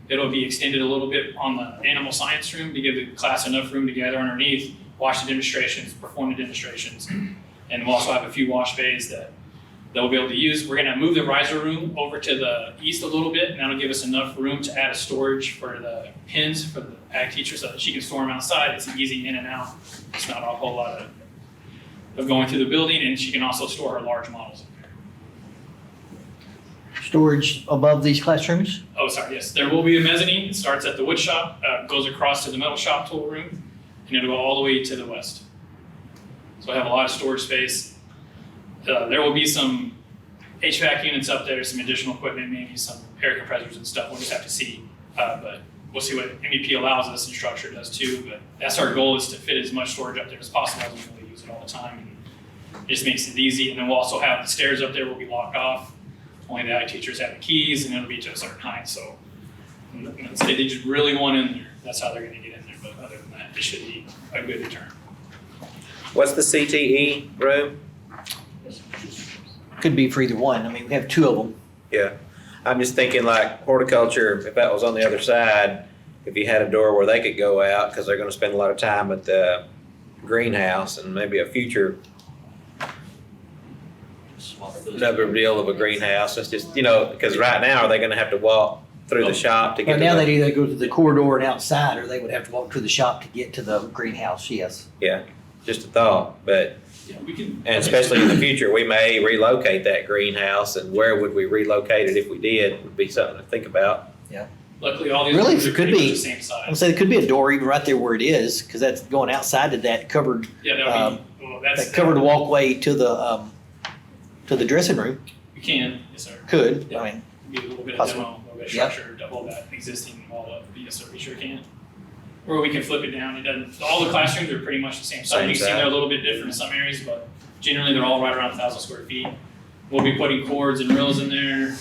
It'll be extended a little bit on the animal science room to give the class enough room to gather underneath, watch the demonstrations, perform the demonstrations. And we'll also have a few wash bays that they'll be able to use. We're gonna move the riser room over to the east a little bit, and that'll give us enough room to add a storage for the pins for the ag teacher so that she can store them outside. It's easy in and out. It's not a whole lot of going through the building, and she can also store her large models. Storage above these classrooms? Oh, sorry, yes. There will be a mezzanine. It starts at the wood shop, goes across to the metal shop tool room, and it'll go all the way to the west. So I have a lot of storage space. There will be some HVAC units up there, some additional equipment, maybe some air compressors and stuff. We'll just have to see. But we'll see what MEP allows us and structure does too. But that's our goal, is to fit as much storage up there as possible. I don't really use it all the time. And it just makes it easy. And then we'll also have the stairs up there will be locked off. Only the ag teachers have the keys, and it'll be to a certain height. So let's say they just really want in there, that's how they're gonna get in there. But other than that, it should be a good return. What's the CTE room? Could be for either one. I mean, we have two of them. Yeah, I'm just thinking like horticulture, if that was on the other side, if you had a door where they could go out, because they're gonna spend a lot of time at the greenhouse, and maybe a future another deal of a greenhouse. That's just, because right now, are they gonna have to walk through the shop to get Right to now, the- they'd either go to the corridor and outside, or they would have to walk to the shop to get to the greenhouse, yes. Yeah, just a thought, but, Yeah, we can. and especially in the future, we may relocate that greenhouse, and where would we relocate it if we did, would be something to think about. Luckily, all these Really, rooms are it could pretty much be, the same size. I'm saying it could be a door even right there where it is, because that's going outside to that covered, Yeah, that'll be, well, that's. that covered walkway to the dressing room. You can, yes, sir. Could, Yeah. I mean, Be a little bit of possible. demo, a little bit of Yep. structure, double that existing wall up, yes, sir, we sure can. Or we can flip it down, it doesn't, all the classrooms are pretty much the same size. Same You can see size. they're a little bit different in some areas, but generally they're all right around 1,000 square feet. We'll be putting cords and rails in there.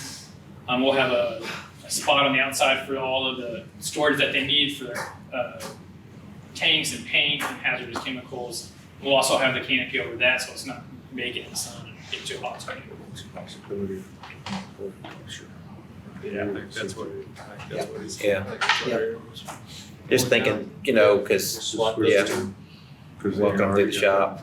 We'll have a spot on the outside for all of the storage that they need for their tanks and paint and hazardous chemicals. We'll also have the canopy over that, so it's not baking in the sun and getting too hot. Yeah, I think that's what he's. Yeah. Just thinking, because, welcome to the shop.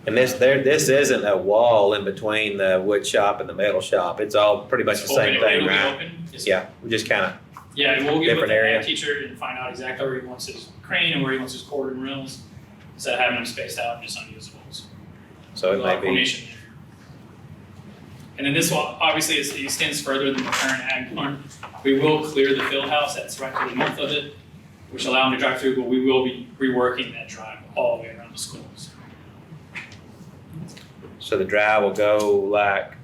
And this isn't a wall in between the wood shop and the metal shop. It's all pretty much the same Open, thing, it'll be right? open. Yes, Yeah, we just kind of, Yeah, and we'll get with Different the area. ag teacher and find out exactly where he wants his crane and where he wants his cord and reels, instead of having them spaced out and just unusable. so it A lot may of be, formation there. And then this will, obviously, it extends further than the current ag barn. We will clear the field house that's right to the north of it, which allow them to drive through, but we will be reworking that drive all the way around the schools. so the drive will go like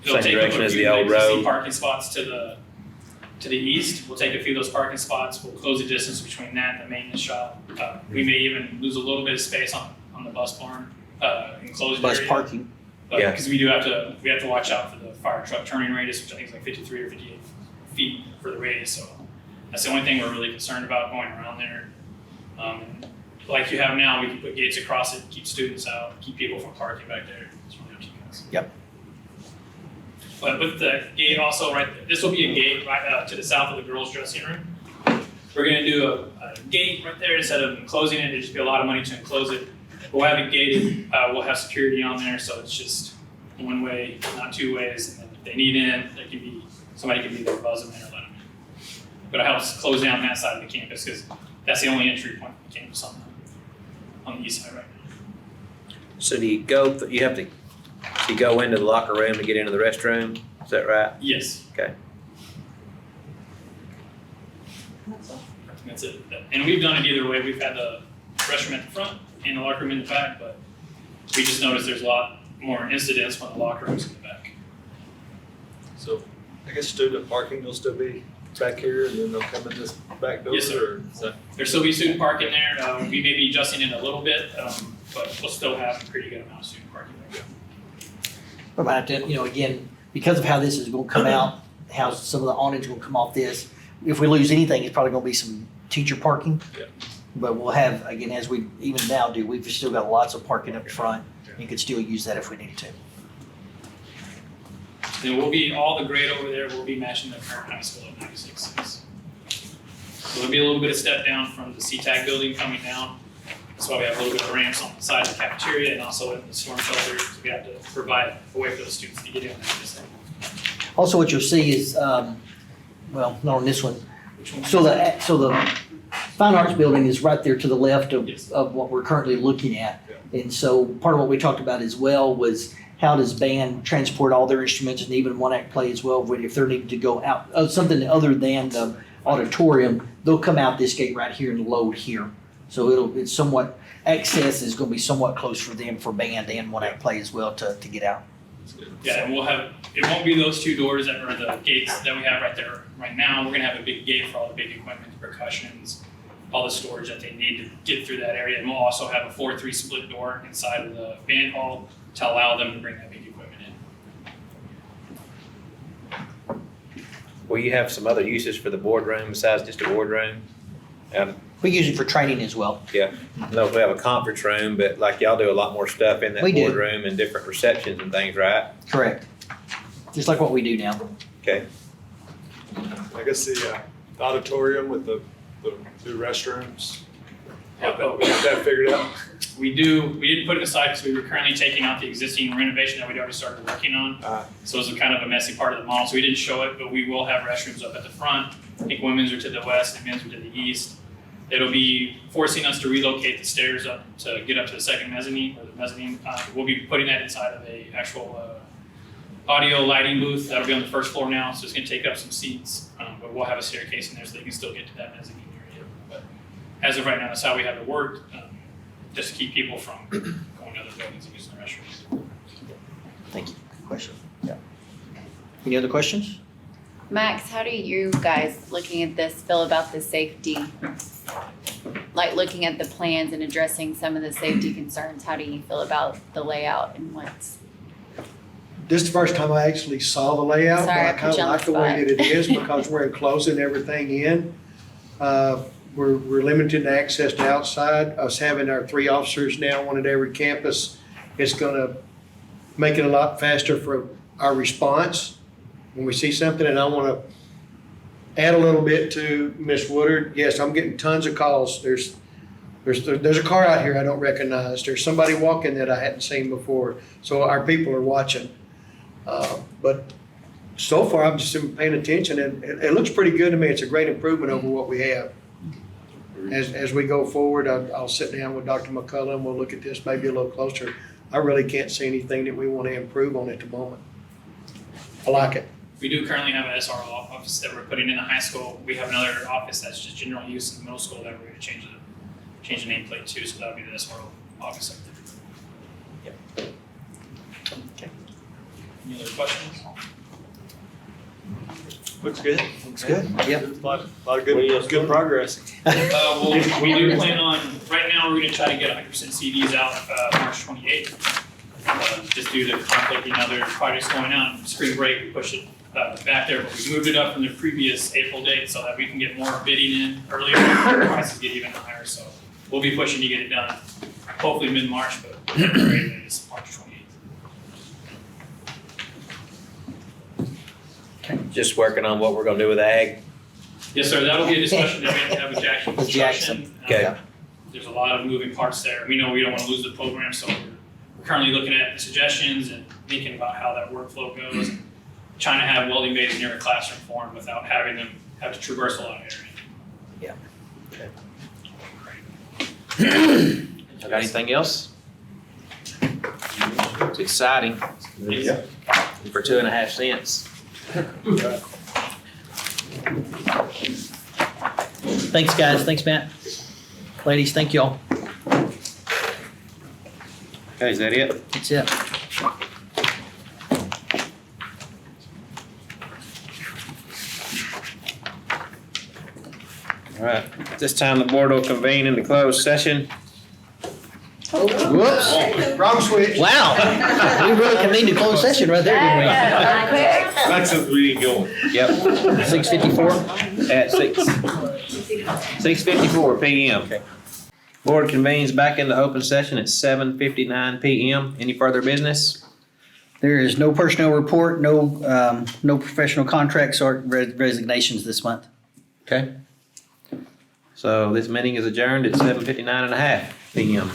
They'll same take direction a as few the old existing road. parking spots to the east. We'll take a few of those parking spots. We'll close the distance between that and the maintenance shop. We may even lose a little bit of space on the bus barn, enclosed bus area. parking. Yeah. Because we have to watch out for the fire truck turning radius, which I think is like 53 or 58 feet for the radius. So that's the only thing we're really concerned about going around there. Like you have now, we can put gates across it, keep students out, keep people from parking back there. It's really up to you guys. Yep. But with the gate also right there, this will be a gate right to the south of the girls' dressing room. We're gonna do a gate right there instead of closing it. It'd just be a lot of money to enclose it. We'll have it gated. We'll have security on there, so it's just one way, not two ways. And then if they need in, somebody can be there, buzz them in or let them in. But it helps close down that side of the campus because that's the only entry point to the campus on the east side right now. So do you you go into the locker room to get into the restroom? Is that right? Yes. Okay. That's it. And we've done it either way. We've had the restroom at the front and the locker room in the back, but we just noticed there's a lot more incidents when the locker room's in the back. So I guess student parking will still be back here and then they'll come in this back door? Yes, sir. Or is that- There'll still be student parking there. We may be adjusting it a little bit, but we'll still have a pretty good amount of student parking there. We might have to, again, because of how this is gonna come out, how some of the awnings will come off this, if we lose anything, it's probably gonna be some teacher parking. Yeah. But we'll have, again, as we even now do, we've still got lots of parking up front. You could still use that if we needed to. There will be, all the grade over there will be matching the current high school at 96.6. So there'll be a little bit of step down from the CTAC building coming down. That's why we have a little bit of ramps on the side of the cafeteria and also in the storm shelter. So we have to provide a way for the students to get in and out of this thing. Also, what you'll see is, well, not on this one. So the Fine Arts Building is right there to the left of what we're currently looking at. And so part of what we talked about as well was how does band transport all their instruments and even one act play as well, if they're needing to go out, something other than the auditorium, they'll come out this gate right here and load here. So it's somewhat, access is gonna be somewhat close for them for band and one act play as well to get out. Yeah, and it won't be those two doors that are the gates that we have right there right now. We're gonna have a big gate for all the big equipment, percussions, all the storage that they need to get through that area. And we'll also have a 4-3 split door inside of the band hall to allow them to bring that big equipment in. Will you have some other uses for the boardroom besides just a boardroom? We use it for training as well. Yeah, no, we have a conference room, but like y'all do a lot more stuff in that We do. boardroom and different receptions and things, right? Correct. Just like what we do now. Okay. I guess the auditorium with the new restrooms, got that figured out? We didn't put it aside because we were currently taking out the existing renovation that we'd already started working on. So it was a kind of a messy part of the model, so we didn't show it, but we will have restrooms up at the front. I think women's are to the west and men's are to the east. It'll be forcing us to relocate the stairs up to get up to the second mezzanine, or the mezzanine. We'll be putting that inside of a actual audio lighting booth. That'll be on the first floor now, so it's gonna take up some seats. But we'll have a staircase in there so they can still get to that mezzanine area. But as of right now, that's how we have it worked, just to keep people from going to other buildings and using the restrooms. Thank you. Good question. Yeah. Any other questions? Max, how do you guys, looking at this, feel about the safety? Like looking at the plans and addressing some of the safety concerns, how do you feel about the layout and what's? This is the first time I actually saw the layout, but Sorry, I I put kind of you on like the the way spot. that it is because we're enclosing everything in. We're limiting the access to outside. Us having our 3 officers now, one at every campus, it's gonna make it a lot faster for our response when we see something. And I wanna add a little bit to Ms. Woodard. Yes, I'm getting tons of calls. There's a car out here I don't recognize. There's somebody walking that I hadn't seen before. So our people are watching. But so far, I'm just been paying attention, and it looks pretty good to me. It's a great improvement over what we have. As we go forward, I'll sit down with Dr. McCullough and we'll look at this maybe a little closer. I really can't see anything that we want to improve on at the moment. I like it. We do currently have an SRO office that we're putting in the high school. We have another office that's just general use in the middle school that we're gonna change the nameplate to, so that'll be the SRO office up there. Yep. Okay. Any other questions? Looks good. Looks good. Yep. A lot of good progress. We do plan on, right now, we're gonna try to get 100% CDs out March 28th. Just due to conflicting other projects going on, spring break, we pushed it back there, but we moved it up from the previous April date so that we can get more bidding in earlier, prices get even higher, so we'll be pushing to get it done, hopefully mid-March, but very latest March 28th. Just working on what we're gonna do with ag. Yes, sir, that'll be a discussion that we have to have with Jackson With Jackson. Construction. Okay. There's a lot of moving parts there. We know we don't want to lose the program, so we're currently looking at the suggestions and thinking about how that workflow goes. And trying to have welding bays near a classroom form without having them have to traverse a lot of area. Yeah. Got anything else? It's exciting. Yeah. For 2.5 cents. Thanks, guys. Thanks, Matt. Ladies, thank y'all. Okay, is that it? That's it. right, this time the board will convene into closed session. Whoops. Wrong switch. Wow. We really convened a closed session right there, didn't we? That's since we didn't go. Yep. 6:54? At 6:54 PM. Okay. Board convenes back into open session at 7:59 PM. Any further business? There is no personnel report, no professional contracts or resignations this month. Okay. So this meeting is adjourned at 7:59 PM.